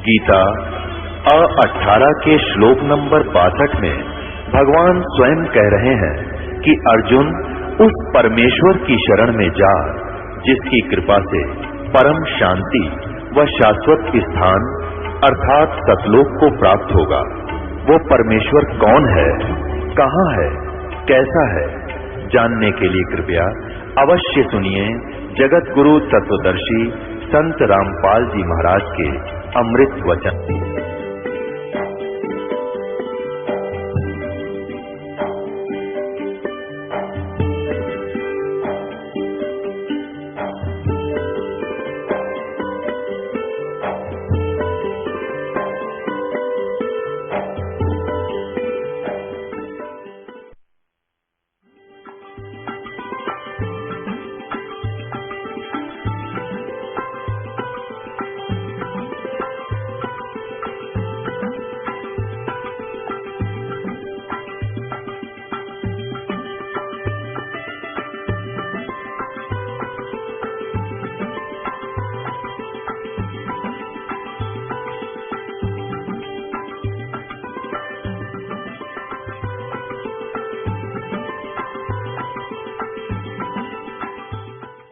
गीता 18 के श्लोक नंबर 62 में भगवान स्वयं कह रहे हैं कि अर्जुन उस परमेश्वर की शरण में जा जिसकी कृपा से परम शांति व शाश्वत स्थान अर्थात सतलोक को प्राप्त होगा। वो परमेश्वर कौन है, कहाँ है, कैसा है, जानने के लिए कृपया अवश्य सुनिए जगत गुरु तत्वदर्शी संत रामपाल जी महाराज के अमृत वचन।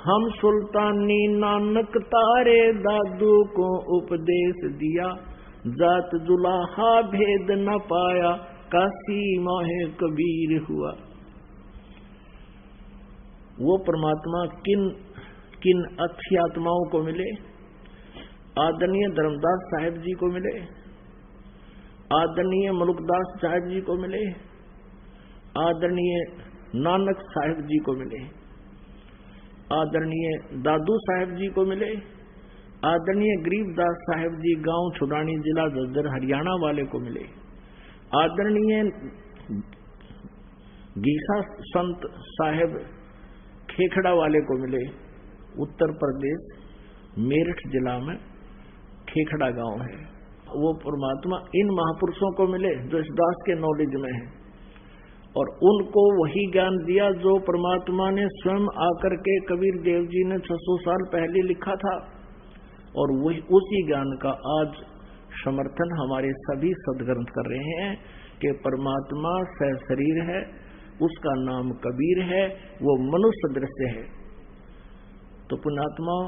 हम सुल्तानी नानक तारे दादू को उपदेश दिया, जात जुलाहा भेद न पाया, काशी माहे कबीर हुआ। वो परमात्मा किन किन अच्छी आत्माओं को मिले? आदरणीय धर्मदास साहिब जी को मिले, आदरणीय मुल्कदास साहिब जी को मिले, आदरणीय नानक साहिब जी को मिले, आदरणीय दादू साहिब जी को मिले, आदरणीय गरीबदास साहिब जी गांव छुड़ानी जिला झज्जर हरियाणा वाले को मिले, आदरणीय गीसा संत साहिब खेखड़ा वाले को मिले, उत्तर प्रदेश मेरठ जिला में खेखड़ा गांव है। वो परमात्मा इन महापुरुषों को मिले जो इस दास के नॉलेज में है, और उनको वही ज्ञान दिया जो परमात्मा ने स्वयं आकर के कबीर देव जी ने 600 साल पहले लिखा था, और वही उसी ज्ञान का आज समर्थन हमारे सभी सदग्रंथ कर रहे हैं कि परमात्मा सहशरीर है, उसका नाम कबीर है, वो मनुष्य दृश्य है। तो पुण्यात्माओं,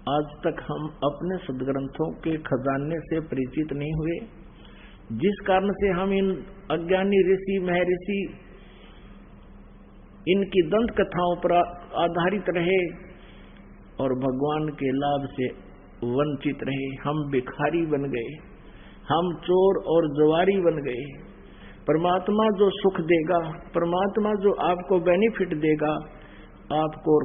आज तक हम अपने सदग्रंथों के खजाने से परिचित नहीं हुए, जिस कारण से हम इन अज्ञानी ऋषि महर्षि इनकी दंत कथाओं पर आधारित रहे और भगवान के लाभ से वंचित रहे। हम भिखारी बन गए, हम चोर और जुआरी बन गए। परमात्मा जो सुख देगा, परमात्मा जो आपको बेनिफिट देगा, आपको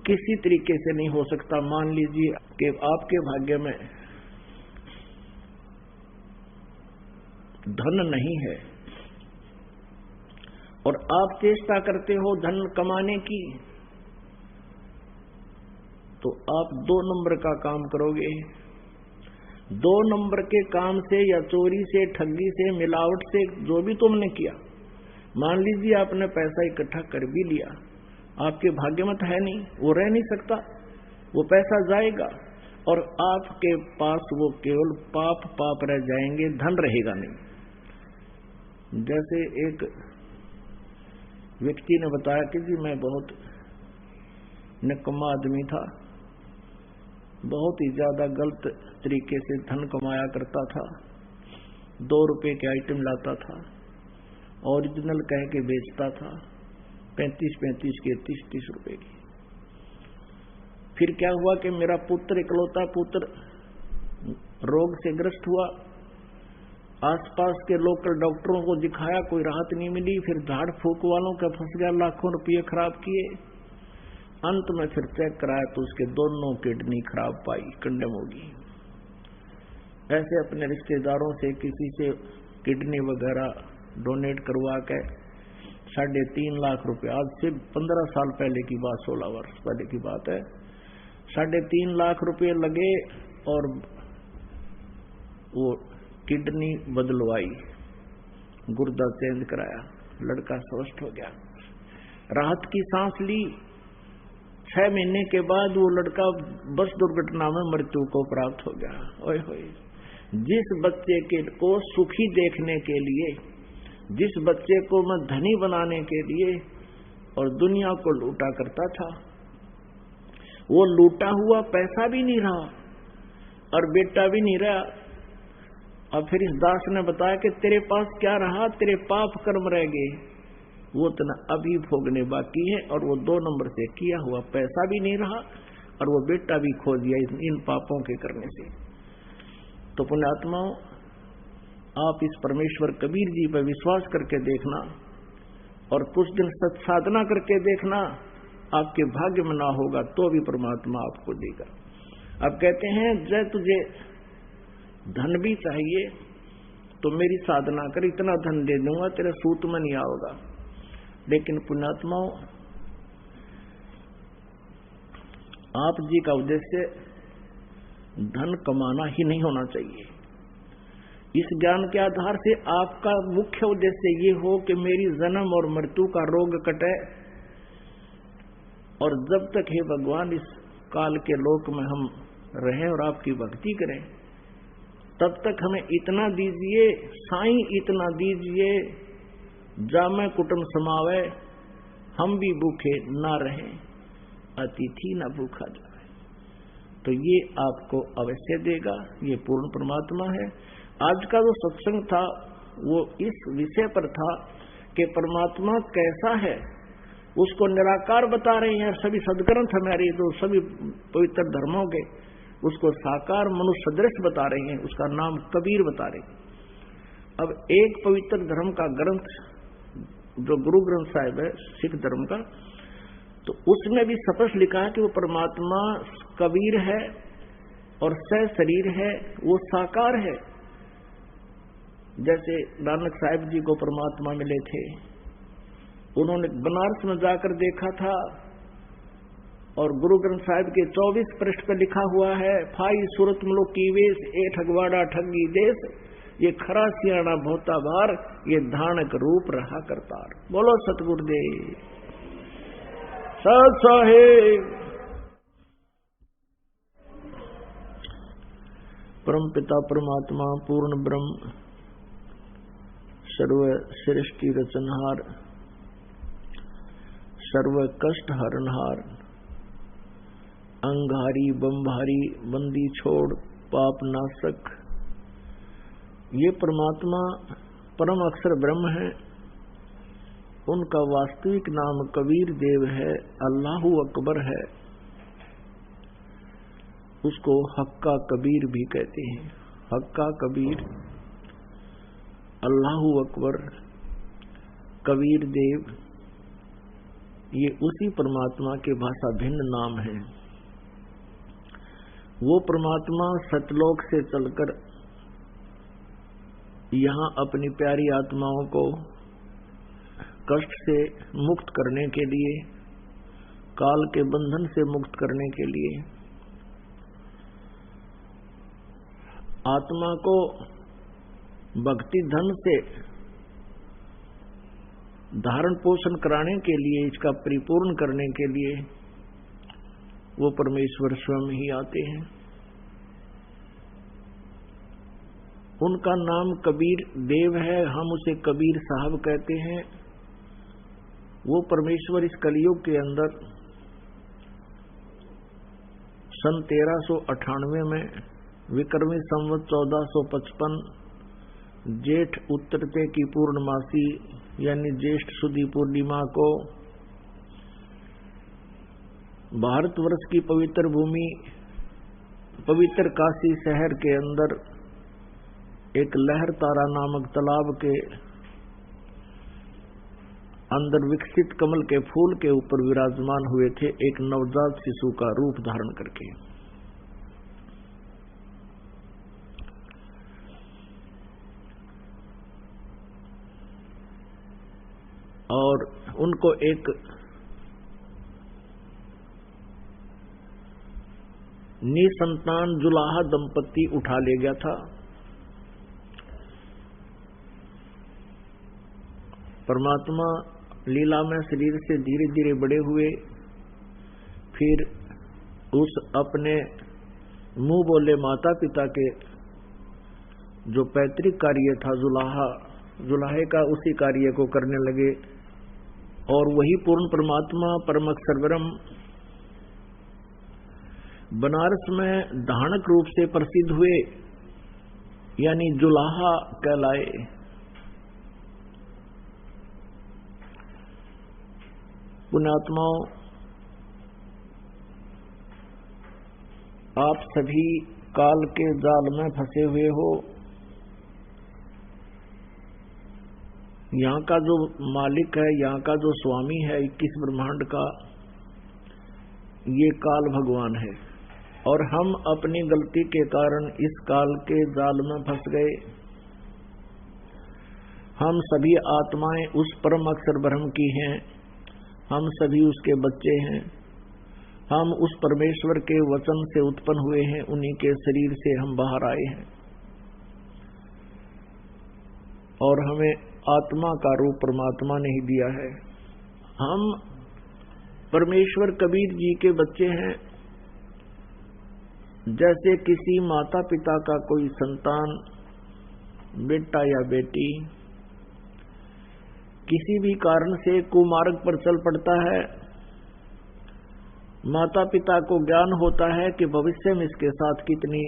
किसी तरीके से नहीं हो सकता। मान लीजिए कि आपके भाग्य में धन नहीं है और आप चेष्टा करते हो धन कमाने की, तो आप 2 नंबर का काम करोगे। 2 नंबर के काम से या चोरी से, ठगी से, मिलावट से, जो भी तुमने किया, मान लीजिए आपने पैसा इकट्ठा कर भी लिया, आपके भाग्य में तो है नहीं, वो रह नहीं सकता, वो पैसा जाएगा और आपके पास वो केवल पाप रह जाएंगे, धन रहेगा नहीं। जैसे एक व्यक्ति ने बताया कि जी मैं बहुत निकम्मा आदमी था, बहुत ही ज्यादा गलत तरीके से धन कमाया करता था, 2 रुपए के आइटम लाता था, ओरिजिनल कह के बेचता था, 35 के 30 रुपए की। फिर क्या हुआ कि मेरा पुत्र, इकलौता पुत्र रोग से ग्रस्त हुआ, आसपास के लोकल डॉक्टरों को दिखाया, कोई राहत नहीं मिली, फिर झाड़ फूक वालों का फंस गया, लाखों रुपये खराब किए। अंत में फिर चेक कराया तो उसके दोनों किडनी खराब पाई, कंडेम होगी। ऐसे अपने रिश्तेदारों से किसी से किडनी वगैरह डोनेट करवा के 3.5 लाख रुपए, आज से 15 साल पहले की बात, 16 वर्ष पहले की बात है, 3.5 लाख रुपए लगे और वो किडनी बदलवाई, गुर्दा चेंज कराया, लड़का स्वस्थ हो गया, राहत की सांस ली। 6 महीने के बाद वो लड़का बस दुर्घटना में मृत्यु को प्राप्त हो गया। ओए होए, जिस बच्चे को सुखी देखने के लिए, जिस बच्चे को मैं धनी बनाने के लिए और दुनिया को लूटा करता था, वो लूटा हुआ पैसा भी नहीं रहा और बेटा भी नहीं रहा। और फिर इस दास ने बताया कि तेरे पास क्या रहा, तेरे पाप कर्म रह गए, वो तना अभी भोगने बाकी है, और वो 2 नंबर से किया हुआ पैसा भी नहीं रहा और वो बेटा भी खो दिया इन पापों के करने से। तो पुण्यात्माओं, आप इस परमेश्वर कबीर जी पर विश्वास करके देखना और कुछ दिन सत्साधना करके देखना, आपके भाग्य में ना होगा तो भी परमात्मा आपको देगा। अब कहते हैं जय तुझे धन भी चाहिए तो मेरी साधना कर, इतना धन दे दूंगा तेरे सूत में नहीं आओगा। लेकिन पुण्यात्माओं, आप जी का उद्देश्य धन कमाना ही नहीं होना चाहिए। इस ज्ञान के आधार से आपका मुख्य उद्देश्य ये हो कि मेरी जन्म और मृत्यु का रोग कटे, और जब तक हे भगवान इस काल के लोक में हम रहें और आपकी भक्ति करें, तब तक हमें इतना दीजिए साईं, इतना दीजिए जामे कुटुंब समावे, हम भी भूखे ना रहें, अतिथि ना भूखा जाए। तो ये आपको अवश्य देगा, ये पूर्ण परमात्मा है। आज का जो सत्संग था वो इस विषय पर था कि परमात्मा कैसा है, उसको निराकार बता रहे हैं। सभी सदग्रंथ हमारे जो सभी पवित्र धर्मों के उसको साकार मनुष्य सदृश बता रहे हैं, उसका नाम कबीर बता रहे हैं। अब एक पवित्र धर्म का ग्रंथ जो गुरु ग्रंथ साहिब है सिख धर्म का, तो उसमें भी स्पष्ट लिखा है कि वो परमात्मा कबीर है और सशरीर है, वो साकार है। जैसे नानक साहिब जी को परमात्मा मिले थे, उन्होंने बनारस में जाकर देखा था, और गुरु ग्रंथ साहिब के 24 पृष्ठ पर लिखा हुआ है, फाई सूरत मलोक की वेश, ए ठगवाड़ा ठगी देश, ये खरा सियाणा भोता भार, ये धानक रूप रहा करतार। बोलो सतगुरुदेव सत साहेब। परम पिता परमात्मा पूर्ण ब्रह्म सर्व सृष्टि रचनहार, सर्व कष्ट हरणहार, अंगारी बम्भारी बंदी छोड़ पाप नाशक, ये परमात्मा परम अक्षर ब्रह्म है। उनका वास्तविक नाम कबीर देव है, अल्लाहु अकबर है। उसको हक्का कबीर भी कहते हैं। हक्का कबीर, अल्लाहु अकबर, कबीर देव, ये उसी परमात्मा के भाषा भिन्न नाम हैं। वो परमात्मा सतलोक से चलकर यहाँ अपनी प्यारी आत्माओं को कष्ट से मुक्त करने के लिए, काल के बंधन से मुक्त करने के लिए, आत्मा को भक्ति धन से धारण पोषण कराने के लिए, इसका परिपूर्ण करने के लिए वो परमेश्वर स्वयं ही आते हैं। उनका नाम कबीर देव है, हम उसे कबीर साहब कहते हैं। वो परमेश्वर इस कलयुग के अंदर सन 1398 में विक्रमी संवत 1455 जेठ उत्तरते की पूर्णमासी यानी ज्येष्ठ सुदी पूर्णिमा को भारतवर्ष की पवित्र भूमि, पवित्र काशी शहर के अंदर एक लहर तारा नामक तालाब के अंदर विकसित कमल के फूल के ऊपर विराजमान हुए थे, एक नवजात शिशु का रूप धारण करके। और उनको एक निसंतान जुलाहा दंपति उठा ले गया था। परमात्मा लीला में शरीर से धीरे धीरे बड़े हुए, फिर उस अपने मुंह बोले माता पिता के जो पैतृक कार्य था जुलाहे का, उसी कार्य को करने लगे। और वही पूर्ण परमात्मा परम अक्षर ब्रह्म बनारस में धानक रूप से प्रसिद्ध हुए, यानी जुलाहा कहलाए। पुण्यात्माओं, आप सभी काल के जाल में फंसे हुए हो। यहाँ का जो मालिक है, यहाँ का जो स्वामी है 21 ब्रह्मांड का, ये काल भगवान है। और हम अपनी गलती के कारण इस काल के जाल में फंस गए। हम सभी आत्माएं उस परम अक्षर ब्रह्म की हैं, हम सभी उसके बच्चे हैं। हम उस परमेश्वर के वचन से उत्पन्न हुए हैं, उन्हीं के शरीर से हम बाहर आए हैं। और हमें आत्मा का रूप परमात्मा ने ही दिया है। हम परमेश्वर कबीर जी के बच्चे हैं। जैसे किसी माता पिता का कोई संतान, बेटा या बेटी, किसी भी कारण से कुमार्ग पर चल पड़ता है, माता पिता को ज्ञान होता है कि भविष्य में इसके साथ कितनी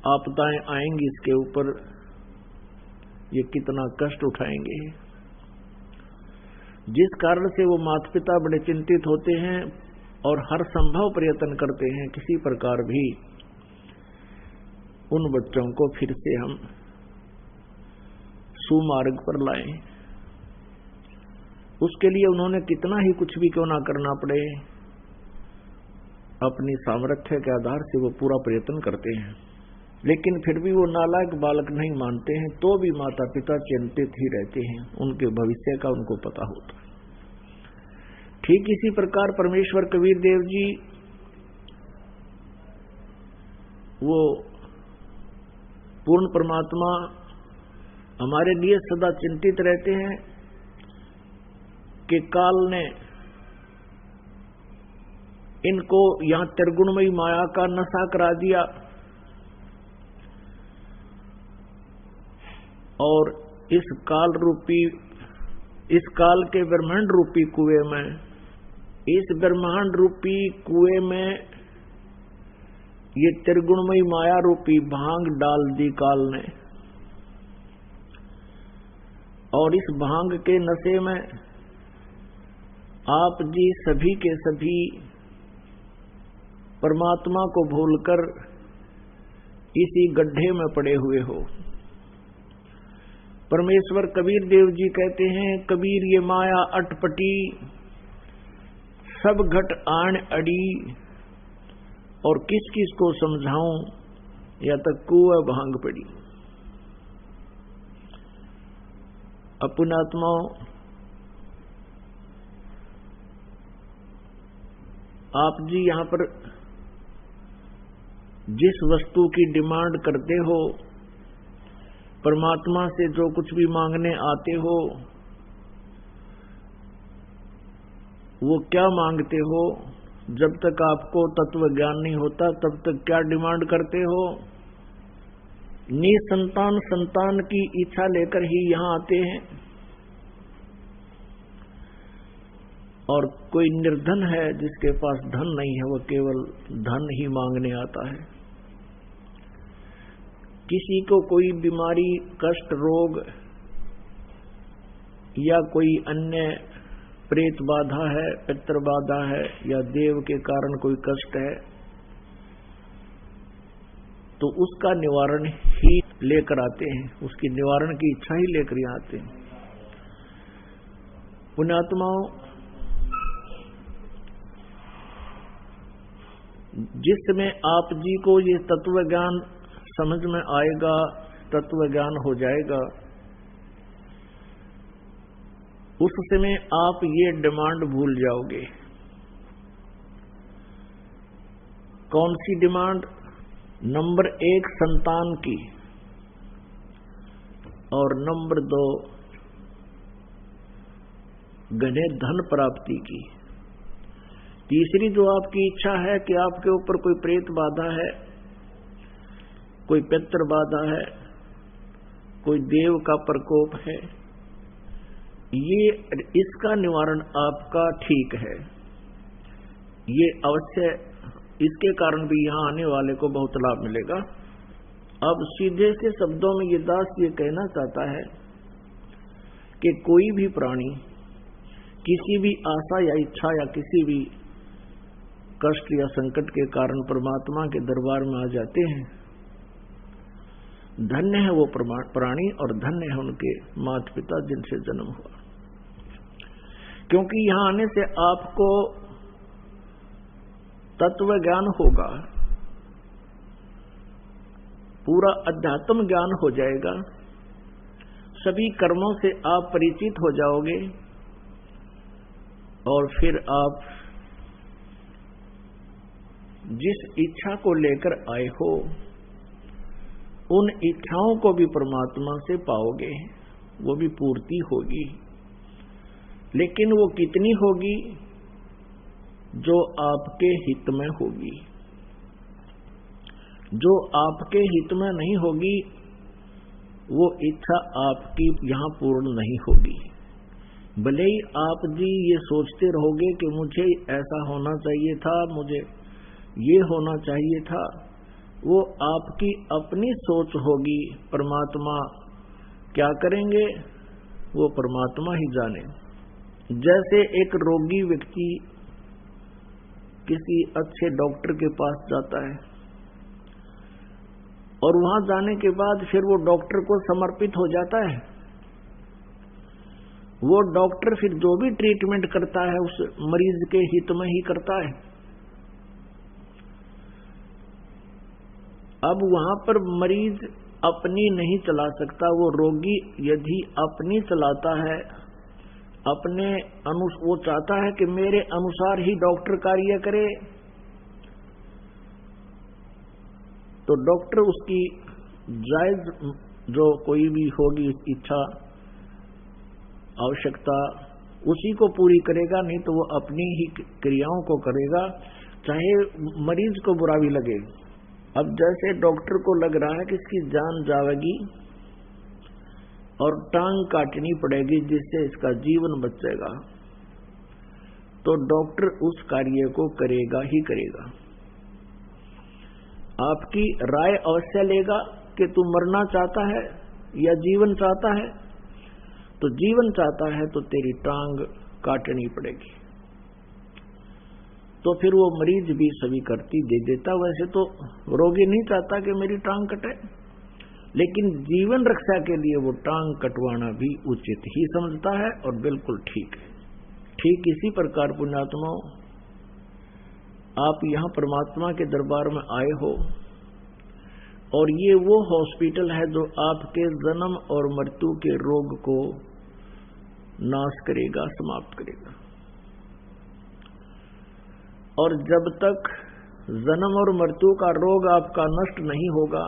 आपदाएं आएंगी, इसके ऊपर ये कितना कष्ट उठाएंगे। जिस कारण से वो माता पिता बड़े चिंतित होते हैं और हर संभव प्रयत्न करते हैं किसी प्रकार भी उन बच्चों को फिर से हम सुमार्ग पर लाएं। उसके लिए उन्होंने कितना ही कुछ भी क्यों ना करना पड़े, अपनी सामर्थ्य के आधार से वो पूरा प्रयत्न करते हैं। लेकिन फिर भी वो नालायक बालक नहीं मानते हैं, तो भी माता पिता चिंतित ही रहते हैं, उनके भविष्य का उनको पता होता है। ठीक इसी प्रकार परमेश्वर कबीर देव जी वो पूर्ण परमात्मा हमारे लिए सदा चिंतित रहते हैं कि काल ने इनको यहां त्रिगुणमयी माया का नशा करा दिया और इस काल के ब्रह्मांड रूपी कुएं में, इस ब्रह्मांड रूपी कुएं में ये त्रिगुणमयी माया रूपी भांग डाल दी काल ने। और इस भांग के नशे में आप जी सभी के सभी परमात्मा को भूलकर इसी गड्ढे में पड़े हुए हो। परमेश्वर कबीर देव जी कहते हैं, कबीर ये माया अटपटी, सब घट आण अड़ी, और किस किस को समझाऊं, या तक कुआं भांग पड़ी। पुण्यात्माओं, आप जी यहां पर जिस वस्तु की डिमांड करते हो, परमात्मा से जो कुछ भी मांगने आते हो, वो क्या मांगते हो? जब तक आपको तत्व ज्ञान नहीं होता तब तक क्या डिमांड करते हो? निसंतान संतान की इच्छा लेकर ही यहां आते हैं। और कोई निर्धन है जिसके पास धन नहीं है, वो केवल धन ही मांगने आता है। किसी को कोई बीमारी, कष्ट, रोग या कोई अन्य प्रेत बाधा है, पितृ बाधा है, या देव के कारण कोई कष्ट है, तो उसका निवारण ही लेकर आते हैं, उसकी निवारण की इच्छा ही लेकर यहाँ आते हैं। पुण्यात्माओं, जिसमें आप जी को ये तत्व ज्ञान समझ में आएगा, तत्व ज्ञान हो जाएगा, उस समय आप ये डिमांड भूल जाओगे। कौन सी डिमांड? नंबर 1 संतान की, और नंबर 2 घने धन प्राप्ति की। तीसरी जो आपकी इच्छा है कि आपके ऊपर कोई प्रेत बाधा है, कोई पितृ बाधा है, कोई देव का प्रकोप है, ये इसका निवारण आपका ठीक है। ये अवश्य इसके कारण भी यहां आने वाले को बहुत लाभ मिलेगा। अब सीधे से शब्दों में ये दास ये कहना चाहता है कि कोई भी प्राणी किसी भी आशा या इच्छा या किसी भी कष्ट या संकट के कारण परमात्मा के दरबार में आ जाते हैं। धन्य है वो प्राणी और धन्य है उनके माता पिता जिनसे जन्म हुआ, क्योंकि यहां आने से आपको तत्व ज्ञान होगा, पूरा अध्यात्म ज्ञान हो जाएगा, सभी कर्मों से आप परिचित हो जाओगे और फिर आप जिस इच्छा को लेकर आए हो उन इच्छाओं को भी परमात्मा से पाओगे, वो भी पूर्ति होगी। लेकिन वो कितनी होगी? जो आपके हित में होगी। जो आपके हित में नहीं होगी वो इच्छा आपकी यहां पूर्ण नहीं होगी। भले ही आप जी ये सोचते रहोगे कि मुझे ऐसा होना चाहिए था, मुझे ये होना चाहिए था, वो आपकी अपनी सोच होगी। परमात्मा क्या करेंगे वो परमात्मा ही जाने। जैसे एक रोगी व्यक्ति किसी अच्छे डॉक्टर के पास जाता है और वहां जाने के बाद फिर वो डॉक्टर को समर्पित हो जाता है। वो डॉक्टर फिर जो भी ट्रीटमेंट करता है उस मरीज के हित में ही करता है। अब वहां पर मरीज अपनी नहीं चला सकता। वो रोगी यदि अपनी चलाता है, अपने वो चाहता है कि मेरे अनुसार ही डॉक्टर कार्य करे, तो डॉक्टर उसकी जायज जो कोई भी होगी इच्छा आवश्यकता उसी को पूरी करेगा, नहीं तो वो अपनी ही क्रियाओं को करेगा, चाहे मरीज को बुरा भी लगे। अब जैसे डॉक्टर को लग रहा है कि इसकी जान जाएगी और टांग काटनी पड़ेगी जिससे इसका जीवन बचेगा, तो डॉक्टर उस कार्य को करेगा ही करेगा। आपकी राय अवश्य लेगा कि तू मरना चाहता है या जीवन चाहता है, तो जीवन चाहता है तो तेरी टांग काटनी पड़ेगी। तो फिर वो मरीज भी स्वीकृति दे देता। वैसे तो रोगी नहीं चाहता कि मेरी टांग कटे, लेकिन जीवन रक्षा के लिए वो टांग कटवाना भी उचित ही समझता है और बिल्कुल ठीक है। ठीक इसी प्रकार पुण्यात्माओं, आप यहां परमात्मा के दरबार में आए हो और ये वो हॉस्पिटल है जो आपके जन्म और मृत्यु के रोग को नाश करेगा, समाप्त करेगा। और जब तक जन्म और मृत्यु का रोग आपका नष्ट नहीं होगा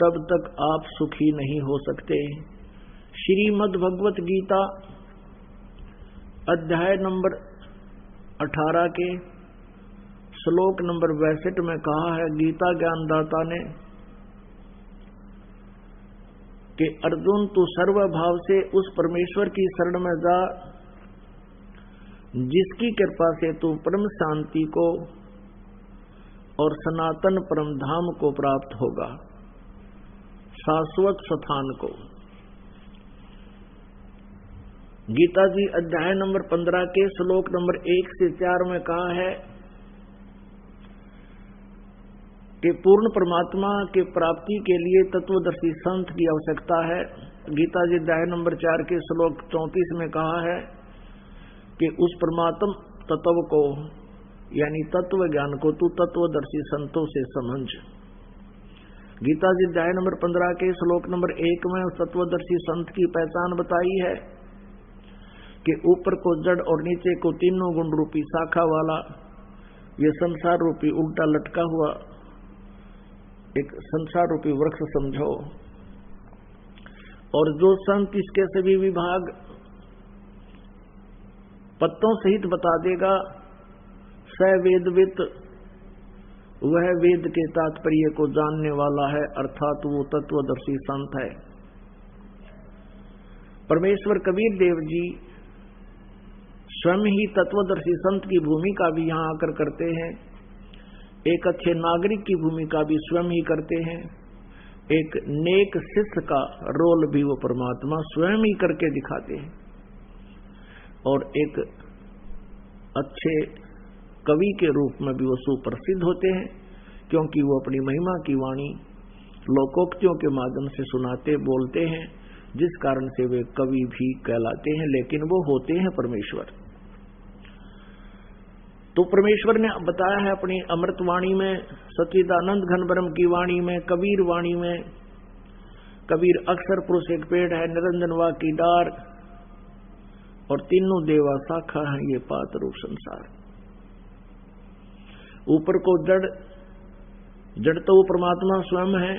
तब तक आप सुखी नहीं हो सकते। श्रीमद् भगवत गीता अध्याय नंबर 18 के श्लोक नंबर 62 में कहा है गीता ज्ञानदाता ने कि अर्जुन तू सर्वभाव से उस परमेश्वर की शरण में जा जिसकी कृपा से तू परम शांति को और सनातन परम धाम को प्राप्त होगा, शाश्वत स्थान को। गीता जी अध्याय नंबर 15 के श्लोक नंबर 1 से 4 में कहा है कि पूर्ण परमात्मा के प्राप्ति के लिए तत्वदर्शी संत की आवश्यकता है। गीता जी अध्याय नंबर 4 के श्लोक 34 में कहा है कि उस परमात्म तत्व को यानी तत्व ज्ञान को तू तत्वदर्शी संतों से समझ। गीता जी अध्याय नंबर 15 के श्लोक नंबर 1 में उस तत्वदर्शी संत की पहचान बताई है कि ऊपर को जड़ और नीचे को तीनों गुण रूपी शाखा वाला ये संसार रूपी उल्टा लटका हुआ एक संसार रूपी वृक्ष समझो, और जो संत इसके सभी विभाग पत्तों सहित बता देगा। स वेदवित, वह वेद के तात्पर्य को जानने वाला है, अर्थात वो तत्वदर्शी संत है। परमेश्वर कबीर देव जी स्वयं ही तत्वदर्शी संत की भूमिका भी यहां आकर करते हैं। एक अच्छे नागरिक की भूमिका भी स्वयं ही करते हैं। एक नेक शिष्य का रोल भी वो परमात्मा स्वयं ही करके दिखाते हैं। और एक अच्छे कवि के रूप में भी वो सुप्रसिद्ध होते हैं, क्योंकि वो अपनी महिमा की वाणी लोकोक्तियों के माध्यम से सुनाते बोलते हैं, जिस कारण से वे कवि भी कहलाते हैं, लेकिन वो होते हैं परमेश्वर। तो परमेश्वर ने बताया है अपनी अमृत वाणी में, सच्चिदानंद घन ब्रह्म की वाणी में, कबीर वाणी में। कबीर अक्षर पुरुष एक पेड़ है, निरंजन वा की डार, और तीनों देवा शाखा है ये पात रूप संसार। ऊपर को जड़ तो वो परमात्मा स्वयं है,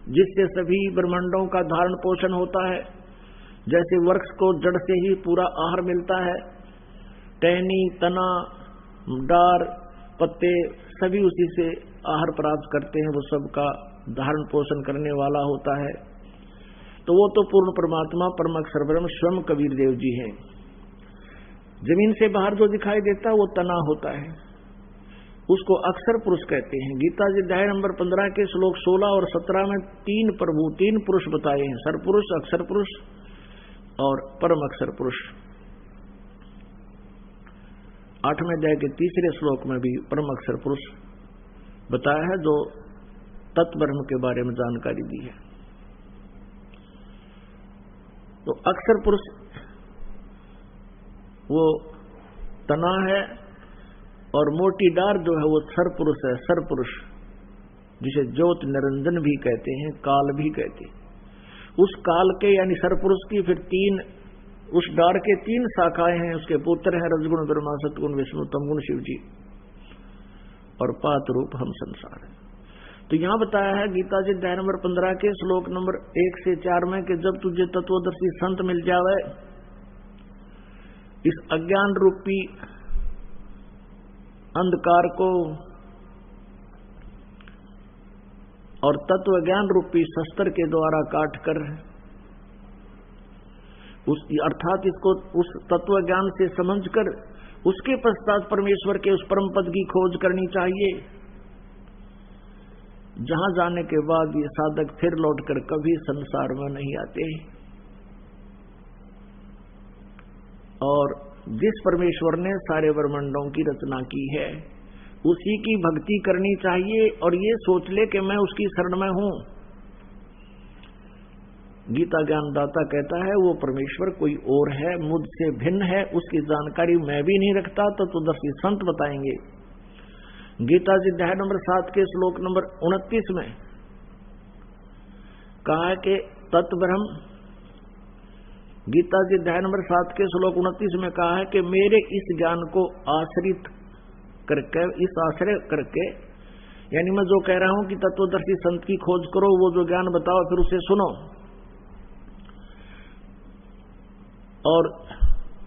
जिससे सभी ब्रह्मांडों का धारण पोषण होता है। जैसे वृक्ष को जड़ से ही पूरा आहार मिलता है, टहनी, तना, डार, पत्ते सभी उसी से आहार प्राप्त करते हैं, वो सबका धारण पोषण करने वाला होता है। तो वो तो पूर्ण परमात्मा परम अक्षर ब्रह्म स्वयं कबीर देव जी हैं। जमीन से बाहर जो दिखाई देता है वो तना होता है, उसको अक्षर पुरुष कहते हैं। गीता जी अध्याय नंबर 15 के श्लोक 16 और 17 में तीन पुरुष बताए हैं, सरपुरुष, अक्षर पुरुष और परम अक्षर पुरुष। 8वें अध्याय के 3 श्लोक में भी परम अक्षर पुरुष बताया है, जो तत्व ब्रह्म के बारे में जानकारी दी है। तो अक्षर पुरुष वो तना है, और मोटी डार जो है वो सर पुरुष है, सर पुरुष, जिसे ज्योत निरंजन भी कहते हैं, काल भी कहते हैं। उस काल के यानी सर पुरुष की फिर उस डार के 3 शाखाएं हैं। उसके पुत्र हैं रजगुण ब्रह्मा, सतगुण विष्णु, तमगुण शिव जी, और पात रूप हम संसार। तो यहां बताया है गीता जी अध्याय नंबर 15 के श्लोक नंबर 1 से 4 में कि जब तुझे तत्वदर्शी संत मिल जावे, इस अज्ञान रूपी अंधकार को और तत्व ज्ञान रूपी शस्त्र के द्वारा काट कर अर्थात इसको उस तत्व ज्ञान से समझकर उसके पश्चात परमेश्वर के उस परम पद की खोज करनी चाहिए, जहां जाने के बाद ये साधक फिर लौटकर कभी संसार में नहीं आते। और जिस परमेश्वर ने सारे ब्रह्मांडों की रचना की है, उसी की भक्ति करनी चाहिए और ये सोच ले कि मैं उसकी शरण में हूं। गीता ज्ञानदाता कहता है वो परमेश्वर कोई और है, मुझसे भिन्न है, उसकी जानकारी मैं भी नहीं रखता, तो दर्शी संत बताएंगे। गीता जी अध्याय नंबर 7 के श्लोक नंबर 29 में कहा है कि तत्व ब्रह्म, गीता जी अध्याय नंबर 7 के श्लोक 29 में कहा है कि मेरे इस ज्ञान को आश्रित करके, इस आश्रय करके, यानी मैं जो कह रहा हूं कि तत्वदर्शी संत की खोज करो, वो जो ज्ञान बताओ फिर उसे सुनो, और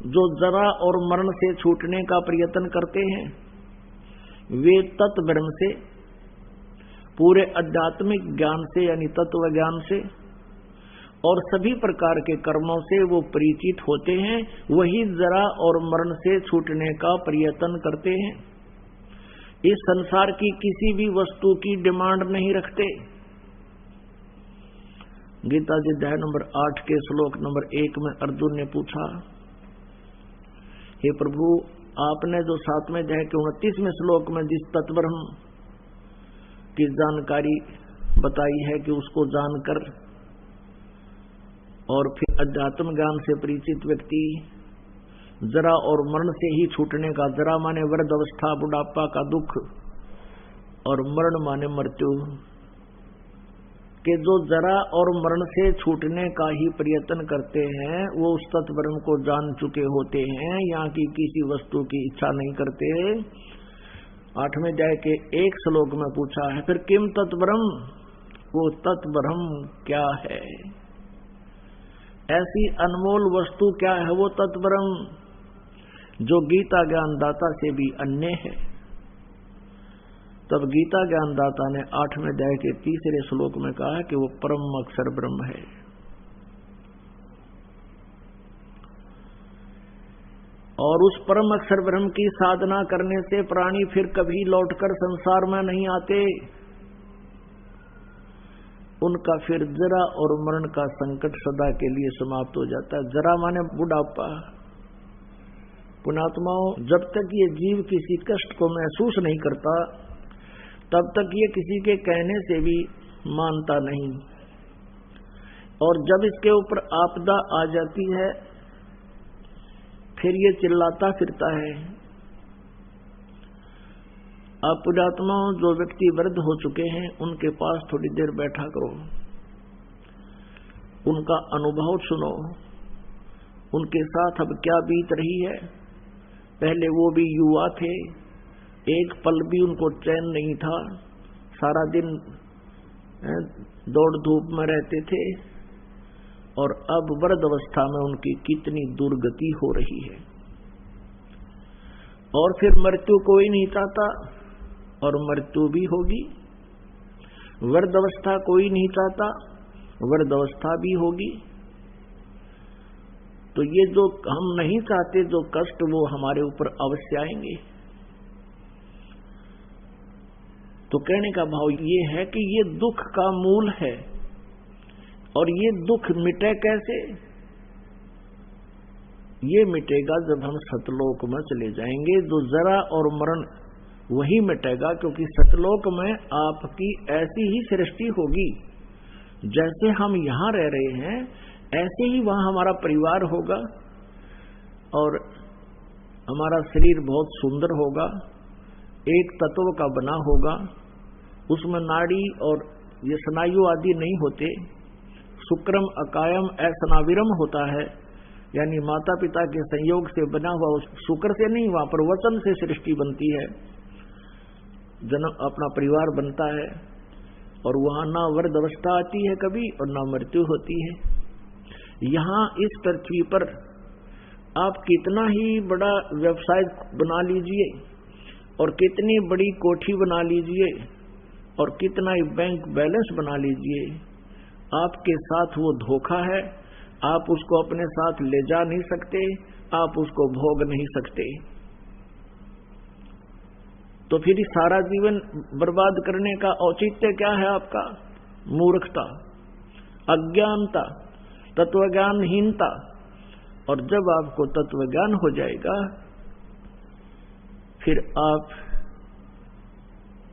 जो जरा और मरण से छूटने का प्रयत्न करते हैं वे तत्व ब्रह्म से, पूरे आध्यात्मिक ज्ञान से यानी तत्व ज्ञान से और सभी प्रकार के कर्मों से वो परिचित होते हैं, वही जरा और मरण से छूटने का प्रयत्न करते हैं। इस संसार की किसी भी वस्तु की डिमांड नहीं रखते। गीता जी अध्याय नंबर 8 के श्लोक नंबर 1 में अर्जुन ने पूछा, हे प्रभु, आपने जो 7वें अध्याय के 29वें श्लोक में जिस तत्वब्रह्म की जानकारी बताई है कि उसको जानकर और फिर अध्यात्म ज्ञान से परिचित व्यक्ति जरा और मरण से ही छूटने का, जरा माने वृद्ध अवस्था, बुढ़ापा का दुख, और मरण माने मृत्यु, के जो जरा और मरण से छूटने का ही प्रयत्न करते हैं, वो उस तत्वब्रह्म को जान चुके होते हैं, यहाँ की किसी वस्तु की इच्छा नहीं करते। 8वें अध्याय के 1 श्लोक में पूछा है, फिर किम तत्वब्रह्म, वो तत्वब्रह्म क्या है, ऐसी अनमोल वस्तु क्या है वो तत्वब्रह्म। जो गीता ज्ञानदाता से भी अन्य है। तब गीता ज्ञानदाता ने 8वें अध्याय के 3 श्लोक में कहा कि वो परम अक्षर ब्रह्म है। और उस परम अक्षर ब्रह्म की साधना करने से प्राणी फिर कभी लौटकर संसार में नहीं आते। उनका फिर जरा और मरण का संकट सदा के लिए समाप्त हो जाता है। जरा माने बुढ़ापा। पुण्यात्माओं, जब तक ये जीव किसी कष्ट को महसूस नहीं करता तब तक ये किसी के कहने से भी मानता नहीं, और जब इसके ऊपर आपदा आ जाती है फिर ये चिल्लाता फिरता है। आप पुण्यात्माओं, जो व्यक्ति वृद्ध हो चुके हैं उनके पास थोड़ी देर बैठा करो, उनका अनुभव सुनो, उनके साथ अब क्या बीत रही है। पहले वो भी युवा थे, एक पल भी उनको चैन नहीं था, सारा दिन दौड़ धूप में रहते थे, और अब वृद्ध अवस्था में उनकी कितनी दुर्गति हो रही है। और फिर मृत्यु कोई नहीं चाहता, और मृत्यु भी होगी। वृद्ध अवस्था कोई नहीं चाहता, वृद्ध अवस्था भी होगी। तो ये जो हम नहीं चाहते जो कष्ट, वो हमारे ऊपर अवश्य आएंगे। तो कहने का भाव ये है कि ये दुख का मूल है, और ये दुख मिटे कैसे? ये मिटेगा जब हम सतलोक में चले जाएंगे। जो जरा और मरण वही मिटेगा, क्योंकि सतलोक में आपकी ऐसी ही सृष्टि होगी। जैसे हम यहां रह रहे हैं ऐसे ही वहां हमारा परिवार होगा, और हमारा शरीर बहुत सुंदर होगा, एक तत्व का बना होगा। उसमें नाड़ी और ये स्नायु आदि नहीं होते। शुक्रम अकायम असनाविरम होता है, यानी माता पिता के संयोग से बना हुआ उस शुक्र से नहीं, वहां पर वचन से सृष्टि बनती है, जन्म अपना परिवार बनता है, और वहां ना वृद्ध अवस्था आती है कभी, और ना मृत्यु होती है। यहां इस पृथ्वी पर आप कितना ही बड़ा व्यवसाय बना लीजिए, और कितनी बड़ी कोठी बना लीजिए, और कितना ही बैंक बैलेंस बना लीजिए, आपके साथ वो धोखा है। आप उसको अपने साथ ले जा नहीं सकते, आप उसको भोग नहीं सकते। तो फिर सारा जीवन बर्बाद करने का औचित्य क्या है आपका? मूर्खता, अज्ञानता, तत्वज्ञानहीनता। और जब आपको तत्वज्ञान हो जाएगा फिर आप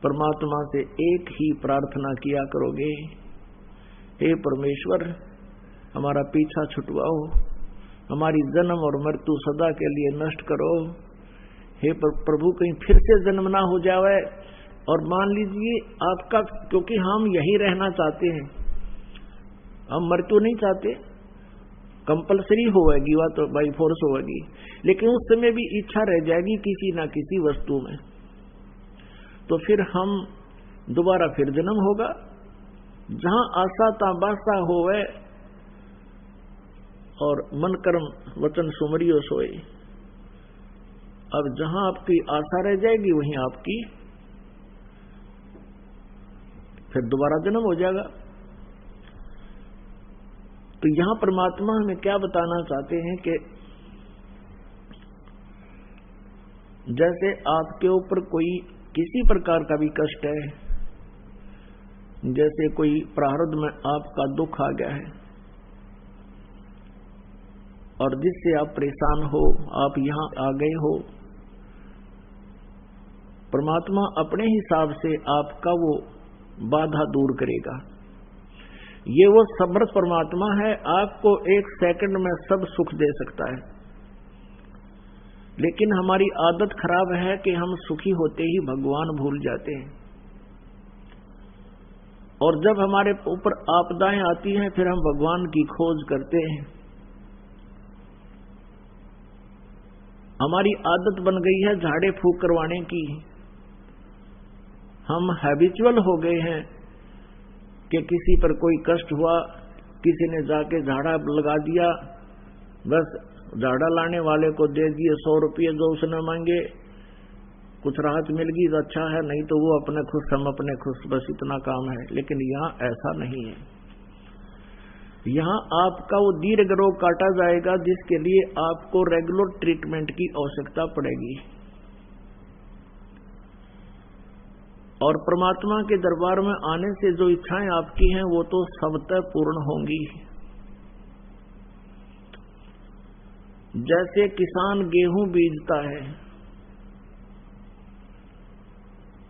परमात्मा से एक ही प्रार्थना किया करोगे, हे परमेश्वर हमारा पीछा छुटवाओ, हमारी जन्म और मृत्यु सदा के लिए नष्ट करो। हे प्रभु कहीं फिर से जन्म ना हो जावे। और मान लीजिए आपका, क्योंकि हम यही रहना चाहते हैं, हम मृत्यु नहीं चाहते, कंपलसरी होगी वह तो बाई फोर्स होगी, लेकिन उस समय भी इच्छा रह जाएगी किसी ना किसी वस्तु में, तो फिर हम दोबारा फिर जन्म होगा। जहां आशा ताबासा होवे और मन कर्म वचन सुमरियो सोए। अब जहां आपकी आशा रह जाएगी वहीं आपकी फिर दोबारा जन्म हो जाएगा। तो यहां परमात्मा हमें क्या बताना चाहते हैं कि जैसे आपके ऊपर कोई किसी प्रकार का भी कष्ट है, जैसे कोई प्रारब्ध में आपका दुख आ गया है और जिससे आप परेशान हो, आप यहां आ गए हो, परमात्मा अपने हिसाब से आपका वो बाधा दूर करेगा। ये वो समर्थ परमात्मा है, आपको एक सेकंड में सब सुख दे सकता है। लेकिन हमारी आदत खराब है कि हम सुखी होते ही भगवान भूल जाते हैं, और जब हमारे ऊपर आपदाएं आती हैं फिर हम भगवान की खोज करते हैं। हमारी आदत बन गई है झाड़े फूंक करवाने की। हम हैबिचुअल हो गए हैं कि किसी पर कोई कष्ट हुआ, किसी ने जाके झाड़ा लगा दिया, बस झाड़ा लाने वाले को दे दिए 100 रुपये जो उसने मांगे, कुछ राहत मिल गई तो अच्छा है, नहीं तो वो अपने खुश हम अपने खुश, बस इतना काम है। लेकिन यहाँ ऐसा नहीं है। यहाँ आपका वो दीर्घ रोग काटा जाएगा जिसके लिए आपको रेगुलर ट्रीटमेंट की आवश्यकता पड़ेगी। और परमात्मा के दरबार में आने से जो इच्छाएं आपकी हैं वो तो सबतः पूर्ण होंगी। जैसे किसान गेहूं बीजता है,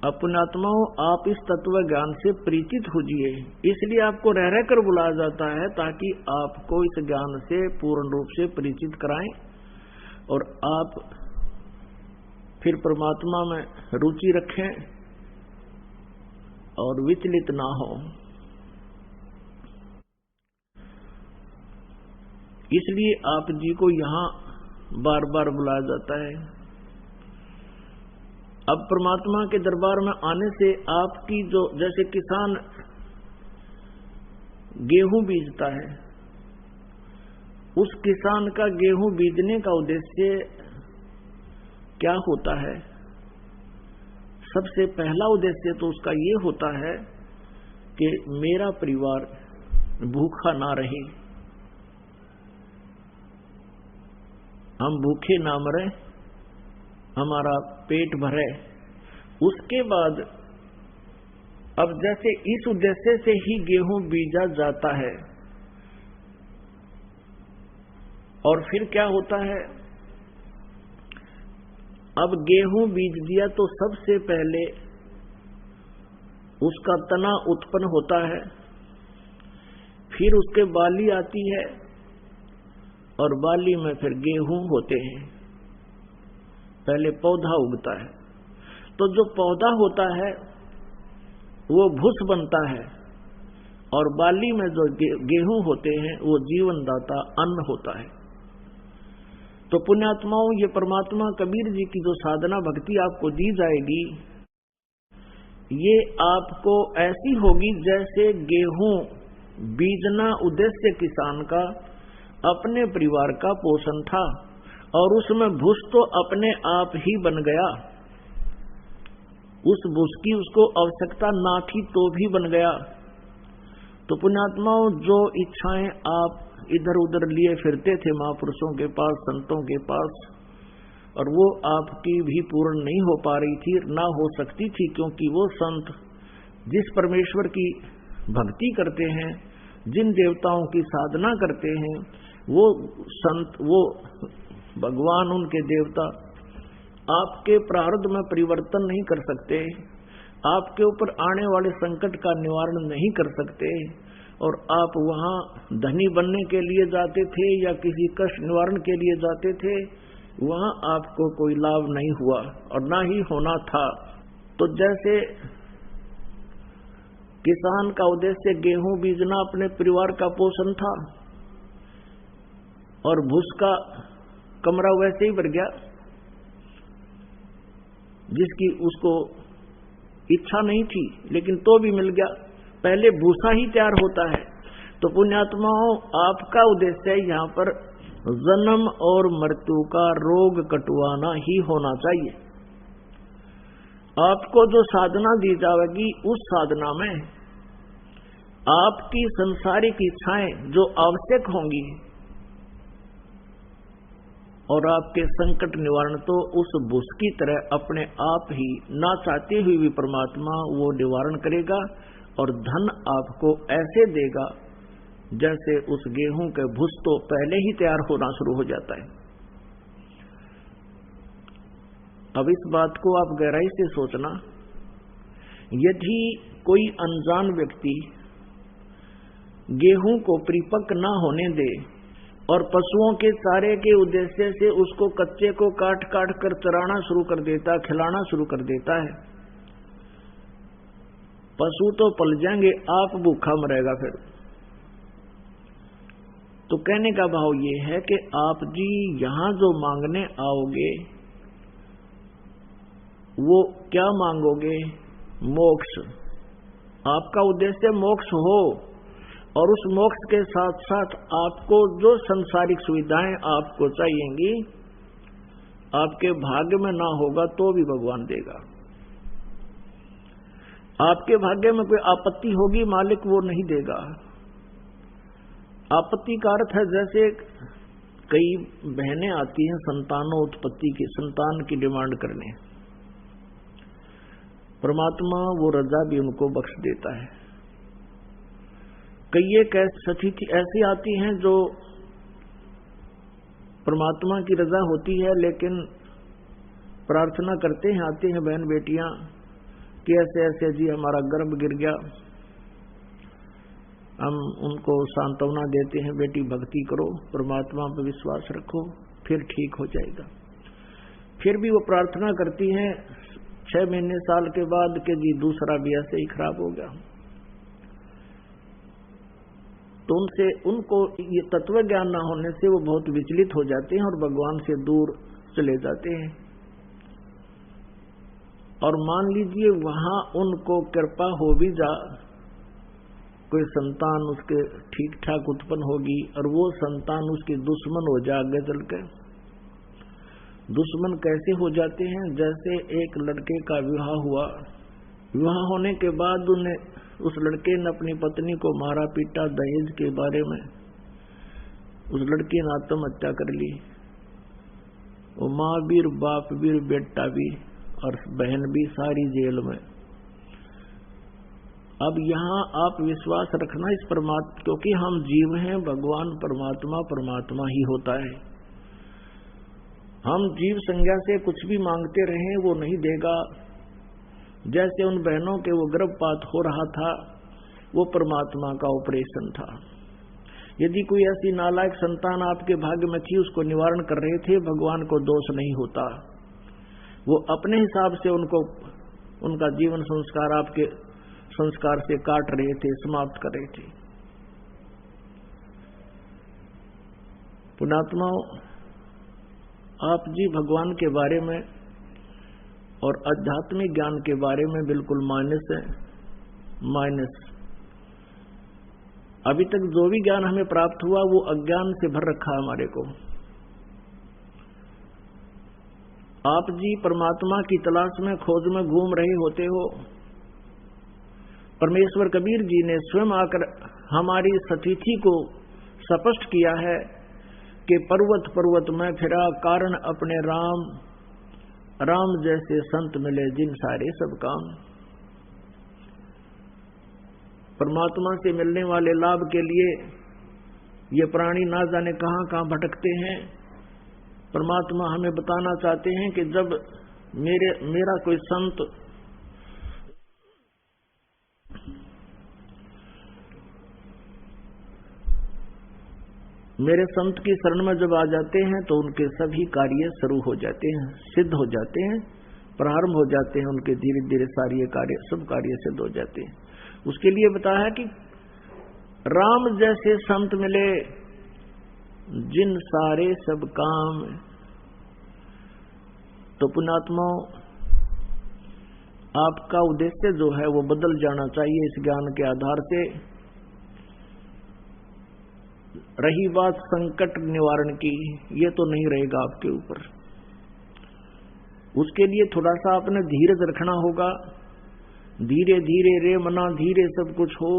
अपने आत्माओं आप इस तत्व ज्ञान से परिचित होजिए, इसलिए आपको रह रह कर बुलाया जाता है ताकि आपको इस ज्ञान से पूर्ण रूप से परिचित कराएं और आप फिर परमात्मा में रुचि रखें और विचलित ना हो। इसलिए आप जी को यहां बार बार बुलाया जाता है। अब परमात्मा के दरबार में आने से आपकी जो, जैसे किसान गेहूं बीजता है, उस किसान का गेहूं बीजने का उद्देश्य क्या होता है? सबसे पहला उद्देश्य तो उसका ये होता है कि मेरा परिवार भूखा ना रहे, हम भूखे ना मरे, हमारा पेट भरे। उसके बाद अब जैसे इस उद्देश्य से ही गेहूं बीजा जाता है और फिर क्या होता है, अब गेहूं बीज दिया तो सबसे पहले उसका तना उत्पन्न होता है, फिर उसके बाली आती है और बाली में फिर गेहूं होते हैं। पहले पौधा उगता है, तो जो पौधा होता है वो भूस बनता है और बाली में जो गेहूं होते हैं वो जीवनदाता अन्न होता है। तो पुण्यात्माओं, ये परमात्मा कबीर जी की जो साधना भक्ति आपको दी जाएगी, ये आपको ऐसी होगी जैसे गेहूं बीजना उद्देश्य किसान का अपने परिवार का पोषण था और उसमें भूस तो अपने आप ही बन गया, उस भूस की उसको आवश्यकता ना थी तो भी बन गया। तो पुण्यात्माओं, जो इच्छाएं आप इधर उधर लिए फिरते थे महापुरुषों के पास, संतों के पास, और वो आपकी भी पूर्ण नहीं हो पा रही थी, ना हो सकती थी, क्योंकि वो संत जिस परमेश्वर की भक्ति करते हैं, जिन देवताओं की साधना करते हैं, वो संत, वो भगवान, उनके देवता आपके प्रारब्ध में परिवर्तन नहीं कर सकते, आपके ऊपर आने वाले संकट का निवारण नहीं कर सकते। और आप वहां धनी बनने के लिए जाते थे या किसी कष्ट निवारण के लिए जाते थे, वहां आपको कोई लाभ नहीं हुआ और ना ही होना था। तो जैसे किसान का उद्देश्य गेहूं बीजना अपने परिवार का पोषण था और भूस का कमरा वैसे ही भर गया, जिसकी उसको इच्छा नहीं थी लेकिन तो भी मिल गया। पहले भूसा ही तैयार होता है। तो पुण्यात्माओं, आपका उद्देश्य यहाँ पर जन्म और मृत्यु का रोग कटवाना ही होना चाहिए। आपको जो साधना दी जाएगी, उस साधना में आपकी संसारिक इच्छाएं जो आवश्यक होंगी और आपके संकट निवारण तो उस भूस की तरह अपने आप ही, ना चाहते हुए भी परमात्मा वो निवारण करेगा और धन आपको ऐसे देगा जैसे उस गेहूं के भूस तो पहले ही तैयार होना शुरू हो जाता है। अब इस बात को आप गहराई से सोचना, यदि कोई अनजान व्यक्ति गेहूं को परिपक्व न होने दे और पशुओं के चारे के उद्देश्य से उसको कच्चे को काट काट कर चराना शुरू कर देता, खिलाना शुरू कर देता है, पशु तो पल जाएंगे, आप भूखा मरेगा। फिर तो कहने का भाव ये है कि आप जी यहां जो मांगने आओगे वो क्या मांगोगे? मोक्ष। आपका उद्देश्य मोक्ष हो, और उस मोक्ष के साथ साथ आपको जो संसारिक सुविधाएं आपको चाहिएंगी, आपके भाग्य में ना होगा तो भी भगवान देगा। आपके भाग्य में कोई आपत्ति होगी, मालिक वो नहीं देगा। आपत्ति का अर्थ है जैसे कई बहनें आती हैं संतानोत्पत्ति की, संतान की डिमांड करने, परमात्मा वो रजा भी उनको बख्श देता है। कई एक स्थिति ऐसी आती हैं जो परमात्मा की रजा होती है, लेकिन प्रार्थना करते हैं, आते हैं बहन बेटियां कि ऐसे ऐसे जी हमारा गर्भ गिर गया, हम उनको सांत्वना देते हैं, बेटी भक्ति करो, परमात्मा पर विश्वास रखो, फिर ठीक हो जाएगा। फिर भी वो प्रार्थना करती हैं 6 महीने साल के बाद कि जी दूसरा भी ऐसे ही खराब हो गया। तो उनको ये तत्व ज्ञान न होने से वो बहुत विचलित हो जाते हैं और भगवान से दूर चले जाते हैं। और मान लीजिए वहां उनको कृपा हो भी जा, कोई संतान उसके ठीक ठाक उत्पन्न होगी और वो संतान उसकी दुश्मन हो जाए आगे चलकर। दुश्मन कैसे हो जाते हैं? जैसे एक लड़के का विवाह हुआ, विवाह होने के बाद उस लड़के ने अपनी पत्नी को मारा पीटा दहेज के बारे में, उस लड़की ने आत्महत्या कर ली। वो माँ भी, बाप भी, बेटा भी और बहन भी सारी जेल में। अब यहाँ आप विश्वास रखना इस परमात्मा, क्योंकि हम जीव हैं, भगवान परमात्मा ही होता है। हम जीव संज्ञा से कुछ भी मांगते रहें वो नहीं देगा। जैसे उन बहनों के वो गर्भपात हो रहा था, वो परमात्मा का ऑपरेशन था। यदि कोई ऐसी नालायक संतान आपके भाग्य में थी, उसको निवारण कर रहे थे, भगवान को दोष नहीं होता। वो अपने हिसाब से उनका जीवन संस्कार आपके संस्कार से काट रहे थे, समाप्त कर रहे थे। पुण्यात्माओं, आप जी भगवान के बारे में और आध्यात्मिक ज्ञान के बारे में बिल्कुल माइनस है, माइनस। अभी तक जो भी ज्ञान हमें प्राप्त हुआ वो अज्ञान से भर रखा है हमारे को। आप जी परमात्मा की तलाश में, खोज में घूम रहे होते हो। परमेश्वर कबीर जी ने स्वयं आकर हमारी स्थिति को स्पष्ट किया है कि पर्वत पर्वत में फिरा, कारण अपने राम, राम जैसे संत मिले जिन सारे सब काम। परमात्मा से मिलने वाले लाभ के लिए ये प्राणी ना जाने कहां कहां भटकते हैं। परमात्मा हमें बताना चाहते हैं कि जब मेरा कोई संत मेरे संत की शरण में जब आ जाते हैं तो उनके सभी कार्य शुरू हो जाते हैं, सिद्ध हो जाते हैं, प्रारंभ हो जाते हैं। उनके धीरे धीरे सारे कार्य, सब कार्य सिद्ध हो जाते हैं। उसके लिए बताया कि राम जैसे संत मिले जिन सारे सब काम। तो पुण्यात्माओं, आपका उद्देश्य जो है वो बदल जाना चाहिए इस ज्ञान के आधार से। रही बात संकट निवारण की, ये तो नहीं रहेगा आपके ऊपर। उसके लिए थोड़ा सा आपने धीरज रखना होगा। धीरे धीरे रे मना धीरे सब कुछ हो,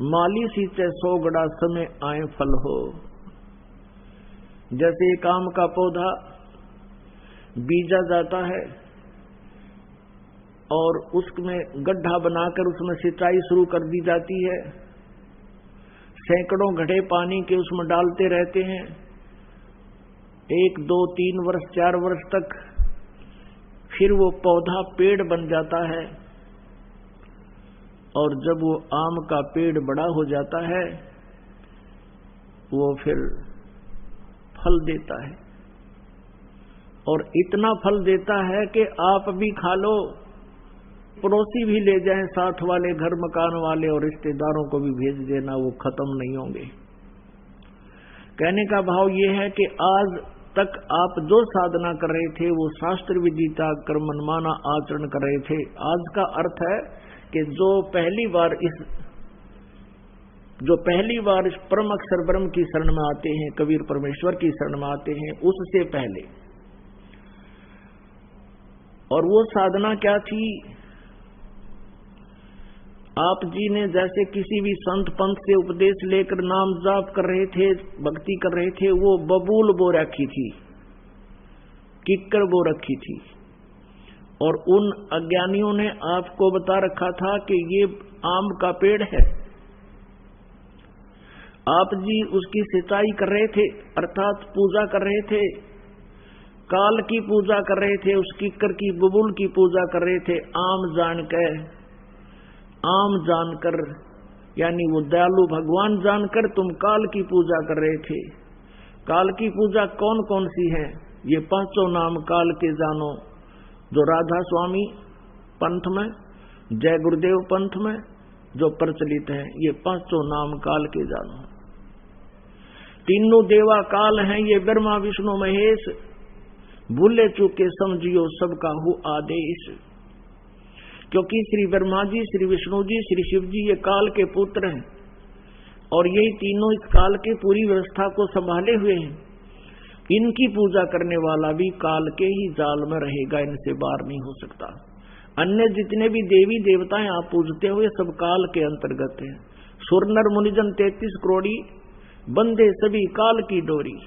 माली सींचे 100 गड़ा समय आए फल हो। जैसे एक आम का पौधा बीजा जाता है और उसमें गड्ढा बनाकर उसमें सिंचाई शुरू कर दी जाती है, सैकड़ों घड़े पानी के उसमें डालते रहते हैं, 1, 2, 3 वर्ष 4 वर्ष तक, फिर वो पौधा पेड़ बन जाता है। और जब वो आम का पेड़ बड़ा हो जाता है, वो फिर फल देता है। और इतना फल देता है कि आप भी खा लो, पड़ोसी भी ले जाएं, साथ वाले, घर मकान वाले और रिश्तेदारों को भी भेज देना, वो खत्म नहीं होंगे। कहने का भाव ये है कि आज तक आप जो साधना कर रहे थे वो शास्त्र विदिता कर मनमाना आचरण कर रहे थे। आज का अर्थ है कि जो पहली बार इस जो पहली बार परम अक्षर ब्रह्म की शरण में आते हैं, कबीर परमेश्वर की शरण में आते हैं, उससे पहले। और वो साधना क्या थी? आप जी ने जैसे किसी भी संत पंथ से उपदेश लेकर नाम जाप कर रहे थे, भक्ति कर रहे थे, वो बबूल बो रखी थी, किक्कर बो रखी थी। और उन अज्ञानियों ने आपको बता रखा था कि ये आम का पेड़ है। आप जी उसकी सिंचाई कर रहे थे, अर्थात पूजा कर रहे थे, काल की पूजा कर रहे थे, उस किक्कर की बबूल की पूजा कर रहे थे। आम जानकर यानी वो दयालु भगवान जानकर तुम काल की पूजा कर रहे थे। काल की पूजा कौन कौन सी है? ये पांचों नाम काल के जानो, जो राधा स्वामी पंथ में, जय गुरुदेव पंथ में जो प्रचलित है, ये पांचों नाम काल के जानो। तीनों देवा काल हैं, ये ब्रह्मा विष्णु महेश, भूले चूके समझियो सबका हो आदेश। क्योंकि श्री ब्रह्मा जी, श्री विष्णु जी, श्री शिव जी ये काल के पुत्र हैं, और यही तीनों इस काल के पूरी व्यवस्था को संभाले हुए हैं। इनकी पूजा करने वाला भी काल के ही जाल में रहेगा, इनसे बाहर नहीं हो सकता। अन्य जितने भी देवी देवताएं आप पूजते हुए सब काल के अंतर्गत हैं। सुर नर मुनिजन 33 करोड़ी, बंदे सभी काल की डोरी।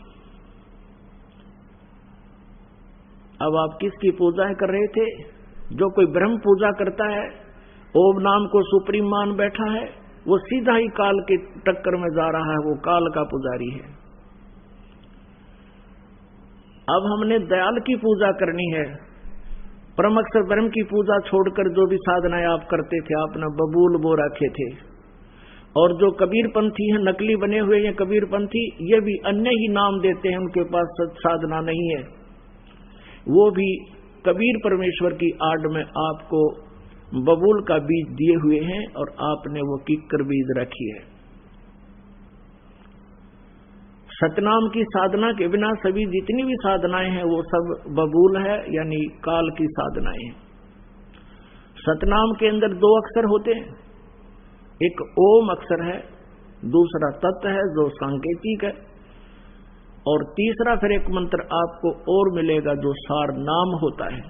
अब आप किसकी पूजा कर रहे थे? जो कोई ब्रह्म पूजा करता है, ओम नाम को सुप्रीम मान बैठा है, वो सीधा ही काल के टक्कर में जा रहा है, वो काल का पुजारी है। अब हमने दयाल की पूजा करनी है। परम अक्षर ब्रह्म की पूजा छोड़कर जो भी साधनाएं आप करते थे, आपने बबूल बो रखे थे। और जो कबीर पंथी हैं, नकली बने हुए हैं कबीर पंथी, ये भी अन्य ही नाम देते हैं, उनके पास सच साधना नहीं है। वो भी कबीर परमेश्वर की आड़ में आपको बबूल का बीज दिए हुए हैं, और आपने वो किक्कर बीज रखी है। सतनाम की साधना के बिना सभी जितनी भी साधनाएं हैं वो सब बबूल है, यानी काल की साधनाएं हैं। सतनाम के अंदर 2 अक्षर होते हैं, एक ओम अक्षर है, दूसरा तत् है जो सांकेतिक है, और तीसरा फिर एक मंत्र आपको और मिलेगा जो सार नाम होता है।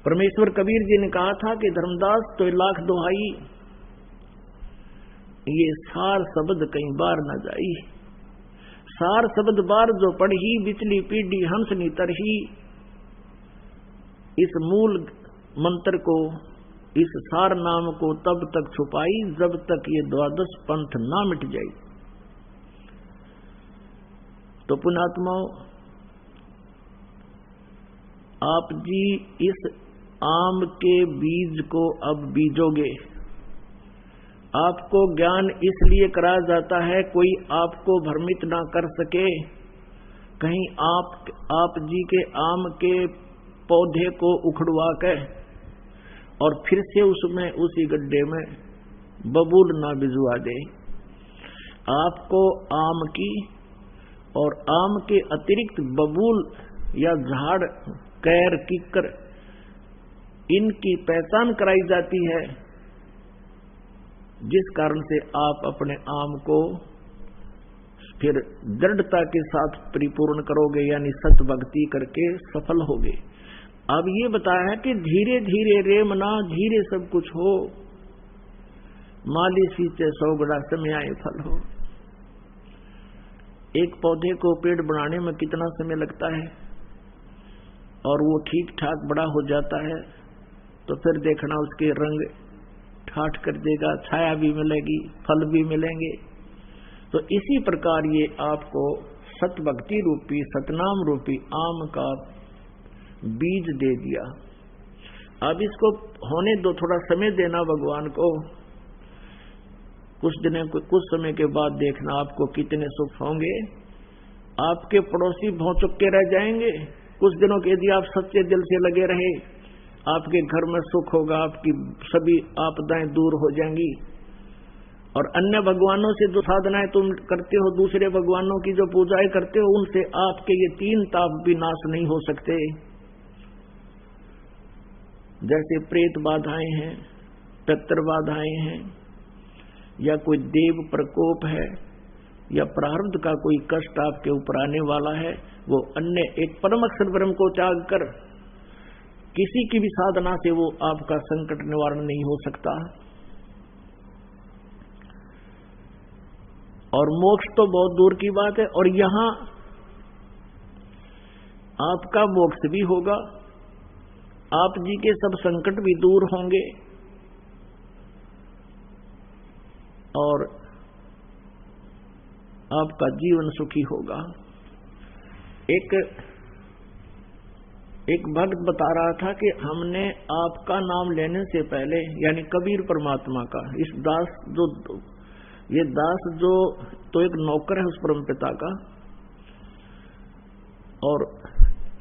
परमेश्वर कबीर जी ने कहा था कि धर्मदास तो लाख दोहाई, ये सार शब्द कई बार न जाई। सार शब्द बार जो पढ़ी, बिचली पीढ़ी हंस नी तरही। इस मूल मंत्र को, इस सार नाम को तब तक छुपाई जब तक ये 12 पंथ ना मिट जाए। तो पुण्यात्माओं, आप जी इस आम के बीज को अब बीजोगे। आपको ज्ञान इसलिए कराया जाता है कोई आपको भ्रमित ना कर सके, कहीं आप जी के आम के पौधे को उखड़वा के और फिर से उसमें उसी गड्ढे में बबूल ना भिजवा दे। आपको आम की और आम के अतिरिक्त बबूल या झाड़, कैर, किक्कर, इनकी पहचान कराई जाती है, जिस कारण से आप अपने आम को फिर दृढ़ता के साथ परिपूर्ण करोगे, यानी सत भक्ति करके सफल होगे। अब ये बताया है कि धीरे धीरे रेमना, धीरे सब कुछ हो, माली सींचे 100 गड़ा समय आए फल हो। एक पौधे को पेड़ बनाने में कितना समय लगता है, और वो ठीक ठाक बड़ा हो जाता है तो फिर देखना उसके रंग ठाठ कर देगा, छाया भी मिलेगी, फल भी मिलेंगे। तो इसी प्रकार ये आपको सतभक्ति रूपी, सतनाम रूपी आम का बीज दे दिया। अब इसको होने दो, थोड़ा समय देना भगवान को। कुछ समय के बाद देखना आपको कितने सुख होंगे। आपके पड़ोसी भौचक्के रह जाएंगे। कुछ दिनों के यदि आप सच्चे दिल से लगे रहे, आपके घर में सुख होगा, आपकी सभी आपदाएं दूर हो जाएंगी। और अन्य भगवानों से जो साधनाएं तुम करते हो, दूसरे भगवानों की जो पूजाएं करते हो, उनसे आपके ये 3 ताप भी नाश नहीं हो सकते। जैसे प्रेत बाधाएं हैं, पितृ बाधाएं हैं, या कोई देव प्रकोप है या प्रारब्ध का कोई कष्ट आपके ऊपर आने वाला है, वो अन्य एक परम अक्षर ब्रह्म को त्याग कर किसी की भी साधना से वो आपका संकट निवारण नहीं हो सकता। और मोक्ष तो बहुत दूर की बात है, और यहां आपका मोक्ष भी होगा, आप जी के सब संकट भी दूर होंगे और आपका जीवन सुखी होगा। एक भक्त बता रहा था कि हमने आपका नाम लेने से पहले, यानी कबीर परमात्मा का, इस दास ये दास जो तो एक नौकर है उस परमपिता का, और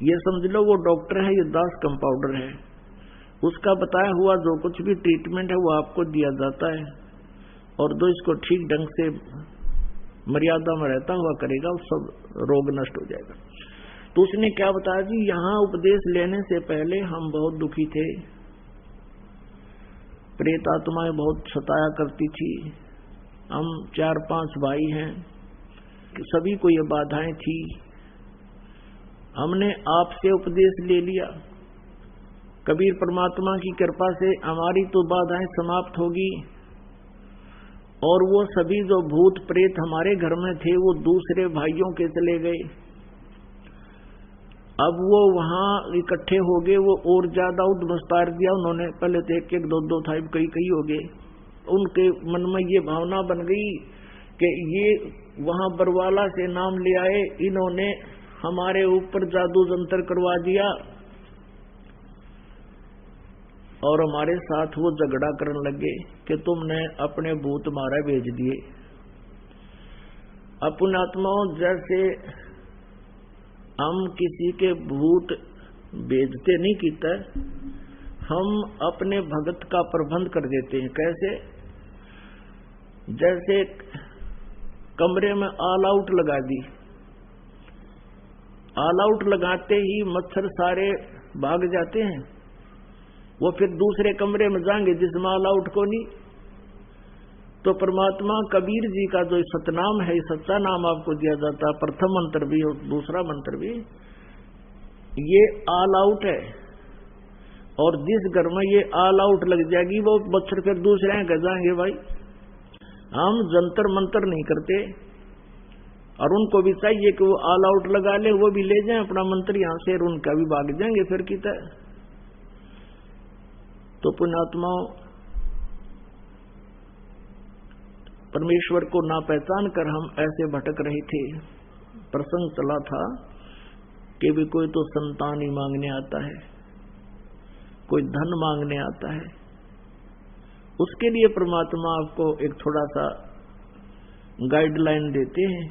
ये समझ लो वो डॉक्टर है, ये दास कंपाउंडर है। उसका बताया हुआ जो कुछ भी ट्रीटमेंट है वो आपको दिया जाता है, और जो इसको ठीक ढंग से मर्यादा में रहता हुआ करेगा, वो सब रोग नष्ट हो जाएगा। तो उसने क्या बताया जी, यहां उपदेश लेने से पहले हम बहुत दुखी थे, प्रेत आत्माएं बहुत सताया करती थी, हम 4-5 भाई हैं, सभी को ये बाधाएं थी। हमने आपसे उपदेश ले लिया, कबीर परमात्मा की कृपा से हमारी तो बाधाएं समाप्त होगी, और वो सभी जो भूत प्रेत हमारे घर में थे वो दूसरे भाइयों के चले गए। अब वो वहां इकट्ठे हो गए, वो और ज्यादा उद्भस्तार दिया उन्होंने, पहले तो 1-1, 2-2 था, कई हो गए। उनके मन में ये भावना बन गई कि ये वहां बरवाला से नाम ले आए, इन्होंने हमारे ऊपर जादू जंतर करवा दिया, और हमारे साथ वो झगड़ा करने लगे कि तुमने अपने भूत मारा भेज दिए। अपने आत्माओं, जैसे हम किसी के भूत भेजते नहीं कीता, हम अपने भगत का प्रबंध कर देते हैं। कैसे? जैसे कमरे में ऑल आउट लगा दी, ऑल आउट लगाते ही मच्छर सारे भाग जाते हैं, वो फिर दूसरे कमरे में जाएंगे जिसमें ऑल आउट को नहीं। तो परमात्मा कबीर जी का जो सतनाम है, सच्चा नाम आपको दिया जाता है, प्रथम मंत्र भी और दूसरा मंत्र भी, ये ऑल आउट है। और जिस घर में ये ऑल आउट लग जाएगी वो मच्छर फिर दूसरे हैं कह जाएंगे भाई हम जंतर मंतर नहीं करते, और उनको भी चाहिए कि वो ऑल आउट लगा ले, वो भी ले जाएं अपना मंत्र यहां से, और उनका भी भाग जाएंगे फिर की तरह। तो पुण्यात्माओं, परमेश्वर को ना पहचान कर हम ऐसे भटक रहे थे। प्रसंग चला था कि भी कोई तो संतान ही मांगने आता है, कोई धन मांगने आता है, उसके लिए परमात्मा आपको एक थोड़ा सा गाइडलाइन देते हैं।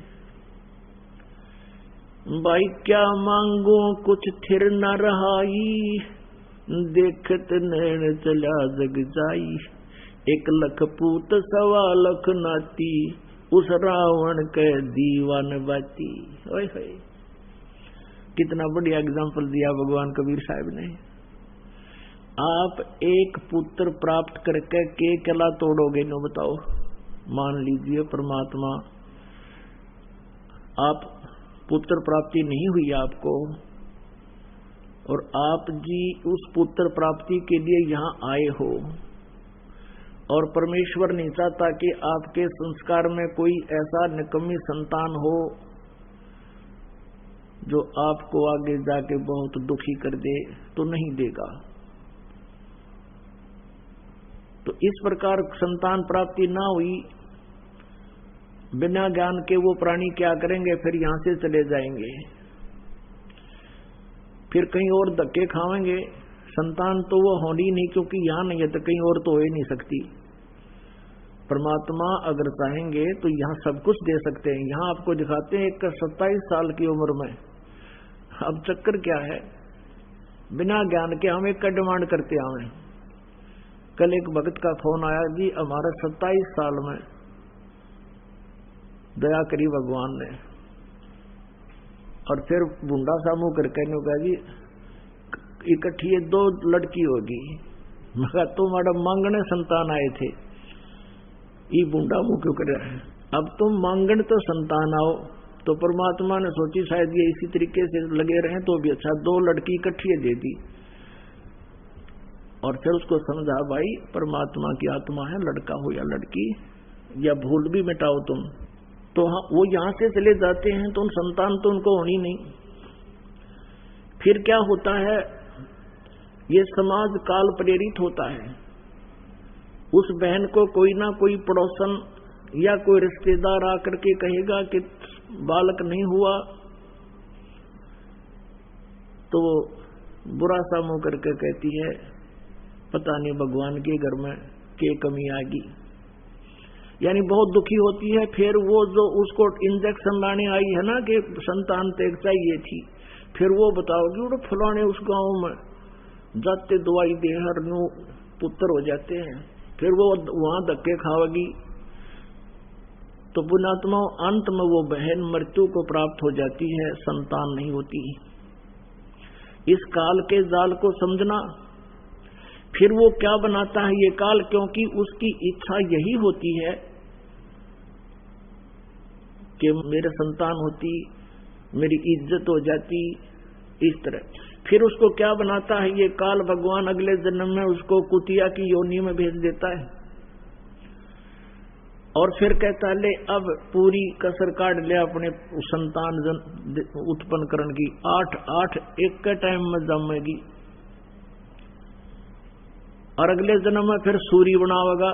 भाई क्या मांगो कुछ थिर न रहाई, देखत नैन चला जग जाई, 1 लाख पूत 1.25 लाख नाती, उस रावण के दीवान बाती। ओए होए, कितना बढ़िया एग्जाम्पल दिया भगवान कबीर साहब ने। आप एक पुत्र प्राप्त करके के कला तोड़ोगे, नो बताओ। मान लीजिए परमात्मा, आप पुत्र प्राप्ति नहीं हुई आपको, और आप जी उस पुत्र प्राप्ति के लिए यहाँ आए हो, और परमेश्वर नहीं चाहता कि आपके संस्कार में कोई ऐसा निकम्मी संतान हो जो आपको आगे जाके बहुत दुखी कर दे, तो नहीं देगा। तो इस प्रकार संतान प्राप्ति ना हुई, बिना ज्ञान के वो प्राणी क्या करेंगे, फिर यहां से चले जाएंगे, फिर कहीं और धक्के खाएंगे। संतान तो वो होनी नहीं, क्योंकि यहां नहीं है तो कहीं और तो हो ही नहीं सकती। परमात्मा अगर चाहेंगे तो यहां सब कुछ दे सकते हैं। यहां आपको दिखाते हैं एक 27 साल की उम्र में। अब चक्कर क्या है, बिना ज्ञान के हम एक का डिमांड करते आए। कल एक भक्त का फोन आया, जी हमारा 27 साल में दया करी भगवान ने, और फिर बूंदा सा मुंह करके कहा जी इकट्ठी 2 लड़की होगी। मैं कहा तो मैडम मांगने संतान आए थे, ये बूंदा मुंह क्यों कर रहा है। अब तुम मांगण तो संतान आओ, तो परमात्मा ने सोची शायद ये इसी तरीके से लगे रहे तो भी अच्छा, 2 लड़की इकट्ठी दे दी। और फिर उसको समझा भाई परमात्मा की आत्मा है, लड़का हो या लड़की, या भूल भी मिटाओ तुम। तो हाँ, वो यहां से चले जाते हैं तो संतान तो उनको होनी नहीं। फिर क्या होता है, ये समाज काल प्रेरित होता है। उस बहन को कोई ना कोई पड़ोसन या कोई रिश्तेदार आकर के कहेगा कि बालक नहीं हुआ, तो वो बुरा सा मुंह करके कहती है पता नहीं भगवान के घर में के कमी आ गई, यानी बहुत दुखी होती है। फिर वो जो उसको इंजेक्शन लाने आई है ना कि संतान तेग चाहिए थी, फिर वो बताओगी वो फलाने उस गांव में जाते दवाई दे हर नो पुत्र हो जाते हैं, फिर वो वहां धक्के खाओगी। तो पुण्यात्मा अंत में वो बहन मृत्यु को प्राप्त हो जाती है, संतान नहीं होती। इस काल के जाल को समझना। फिर वो क्या बनाता है ये काल, क्योंकि उसकी इच्छा यही होती है कि मेरे संतान होती, मेरी इज्जत हो जाती, इस तरह। फिर उसको क्या बनाता है ये काल, भगवान अगले जन्म में उसको कुतिया की योनि में भेज देता है और फिर कहता ले अब पूरी कसर काट ले अपने संतान उत्पन्न करने की। 8 एक के टाइम में जमेगी और अगले जन्म में फिर सूर्य बनावेगा,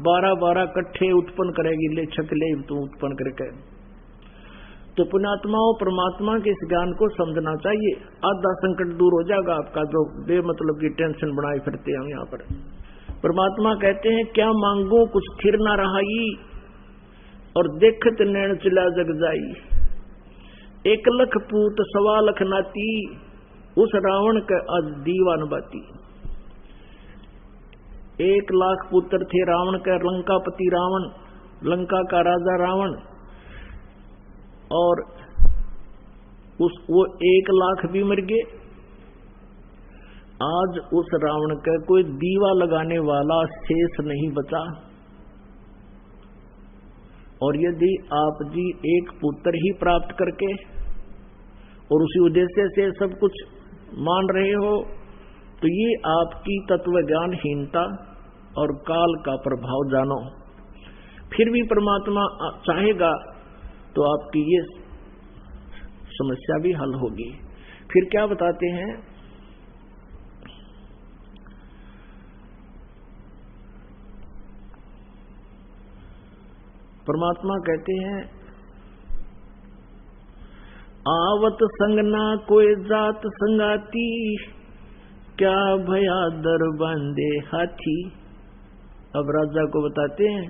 12 कट्ठे उत्पन्न करेगी, ले छकले तू उत्पन्न करके। तो पुण्यात्माओं परमात्मा के इस ज्ञान को समझना चाहिए, आधा संकट दूर हो जाएगा आपका, जो बेमतलब की टेंशन बनाए फिरते हैं यहाँ पर। परमात्मा कहते हैं क्या मांगो कुछ स्थिर न रहाई, और देखत नैन चला जग जाई। 1 लाख पूत 1.25 लाख नाती, उस रावण के आज दीवान बाती। 1 लाख पुत्र थे रावण का, लंकापति रावण, लंका का राजा रावण, और वो 1 लाख भी मर गए। आज उस रावण का कोई दीवा लगाने वाला शेष नहीं बचा। और यदि आप जी एक पुत्र ही प्राप्त करके और उसी उद्देश्य से सब कुछ मान रहे हो, तो ये आपकी तत्व ज्ञानहीनता और काल का प्रभाव जानो। फिर भी परमात्मा चाहेगा तो आपकी ये समस्या भी हल होगी। फिर क्या बताते हैं, परमात्मा कहते हैं आवत संग ना कोई जात संगाती, क्या भया दर बांधे हाथी। अब राजा को बताते हैं,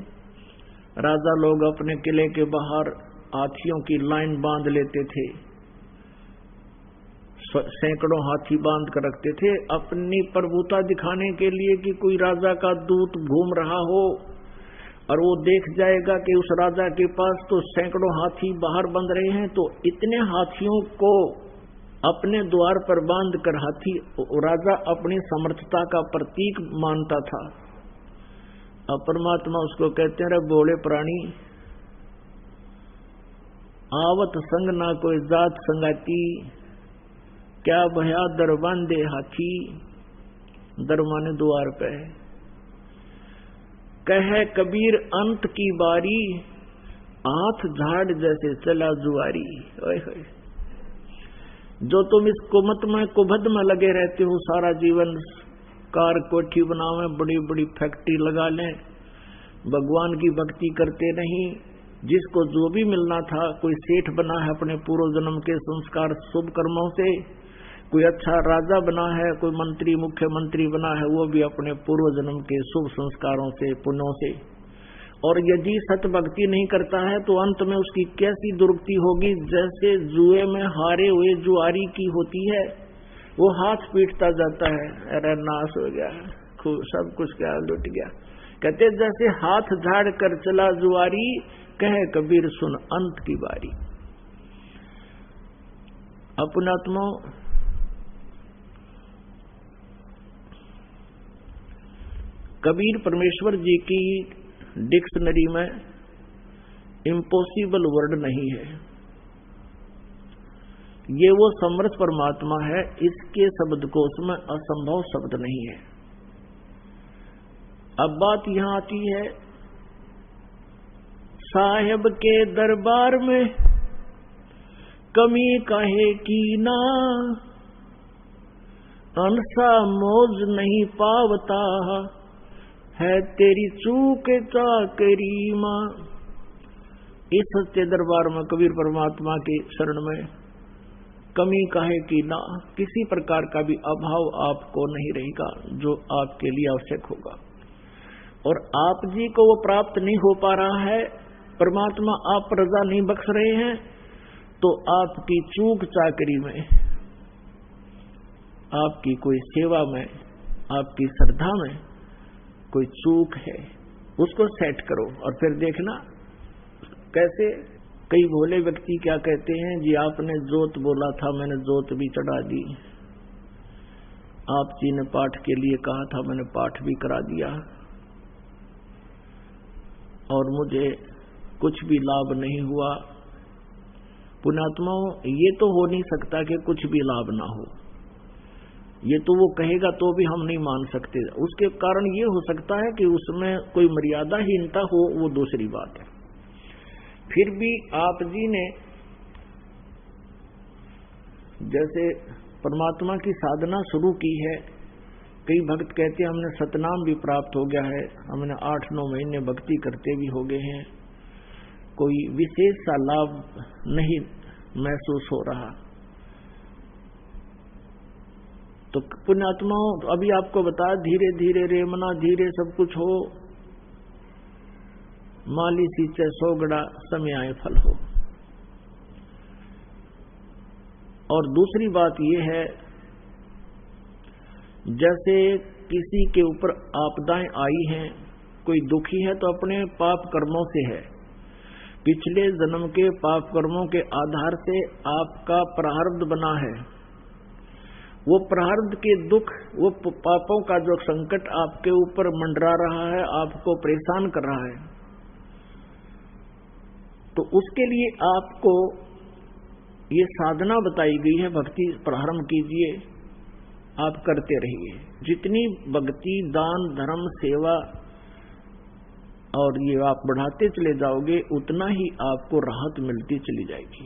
राजा लोग अपने किले के बाहर हाथियों की लाइन बांध लेते थे, सैकड़ों हाथी बांध कर रखते थे अपनी प्रभुता दिखाने के लिए कि कोई राजा का दूत घूम रहा हो और वो देख जाएगा कि उस राजा के पास तो सैकड़ों हाथी बाहर बंध रहे हैं, तो इतने हाथियों को अपने द्वार पर बांध कर हाथी राजा अपनी समर्थता का प्रतीक मानता था। अब परमात्मा उसको कहते हैं, बोले प्राणी आवत संग ना कोई जात संगाती, क्या भया दर बांधे हाथी। दर माने द्वार पे। कहे कबीर अंत की बारी, हाथ झाड़ जैसे चला जुआरी। ओए होए, जो तुम इस कुमत में कुभद में लगे रहते हो सारा जीवन, कार कोठी बनावे, बड़ी बड़ी फैक्ट्री लगा लें, भगवान की भक्ति करते नहीं, जिसको जो भी मिलना था, कोई सेठ बना है अपने पूर्व जन्म के संस्कार शुभ कर्मों से, कोई अच्छा राजा बना है, कोई मंत्री मुख्यमंत्री बना है, वो भी अपने पूर्व जन्म के शुभ संस्कारों से पुण्यों से। और यदि सत भक्ति नहीं करता है तो अंत में उसकी कैसी दुर्गति होगी, जैसे जुए में हारे हुए जुआरी की होती है, वो हाथ पीटता जाता है, अरे नाश हो गया, सब कुछ क्या लुट गया। कहते जैसे हाथ झाड़ कर चला जुआरी, कहे कबीर सुन अंत की बारी। अपनात्मा कबीर परमेश्वर जी की डिक्शनरी में इम्पॉसिबल वर्ड नहीं है। ये वो समर्थ परमात्मा है, इसके शब्दकोश में असंभव शब्द नहीं है। अब बात यहां आती है, साहेब के दरबार में कमी काहे की ना, अनसा मौज नहीं पावता है तेरी चूक चाकरी मां। इस सच्चे दरबार में कबीर परमात्मा के शरण में कमी काहे की ना, किसी प्रकार का भी अभाव आपको नहीं रहेगा जो आपके लिए आवश्यक होगा। और आप जी को वो प्राप्त नहीं हो पा रहा है, परमात्मा आप पर रजा नहीं बख्श रहे हैं, तो आपकी चूक चाकरी में, आपकी कोई सेवा में, आपकी श्रद्धा में कोई चूक है, उसको सेट करो। और फिर देखना कैसे। कई भोले व्यक्ति क्या कहते हैं जी, आपने जोत बोला था, मैंने जोत भी चढ़ा दी, आप जी ने पाठ के लिए कहा था, मैंने पाठ भी करा दिया, और मुझे कुछ भी लाभ नहीं हुआ। पुण्यात्माओं, ये तो हो नहीं सकता कि कुछ भी लाभ ना हो, ये तो वो कहेगा तो भी हम नहीं मान सकते। उसके कारण ये हो सकता है कि उसमें कोई मर्यादाहीनता हो, वो दूसरी बात है। फिर भी आप जी ने जैसे परमात्मा की साधना शुरू की है, कई भक्त कहते हैं हमने सतनाम भी प्राप्त हो गया है, हमने 8-9 महीने भक्ति करते भी हो गए हैं, कोई विशेष सा लाभ नहीं महसूस हो रहा। तो पुण्यात्माओं, अभी आपको बताया धीरे धीरे रेमना, धीरे सब कुछ हो, माली सींचे सोगड़ा, समय आए फल हो। और दूसरी बात यह है, जैसे किसी के ऊपर आपदाएं आई हैं, कोई दुखी है तो अपने पाप कर्मों से है, पिछले जन्म के पाप कर्मों के आधार से आपका प्रारब्ध बना है। वो प्रारब्ध के दुख, वो पापों का जो संकट आपके ऊपर मंडरा रहा है, आपको परेशान कर रहा है, तो उसके लिए आपको ये साधना बताई गई है, भक्ति प्रारंभ कीजिए, आप करते रहिए। जितनी भक्ति, दान, धर्म, सेवा और ये आप बढ़ाते चले जाओगे, उतना ही आपको राहत मिलती चली जाएगी।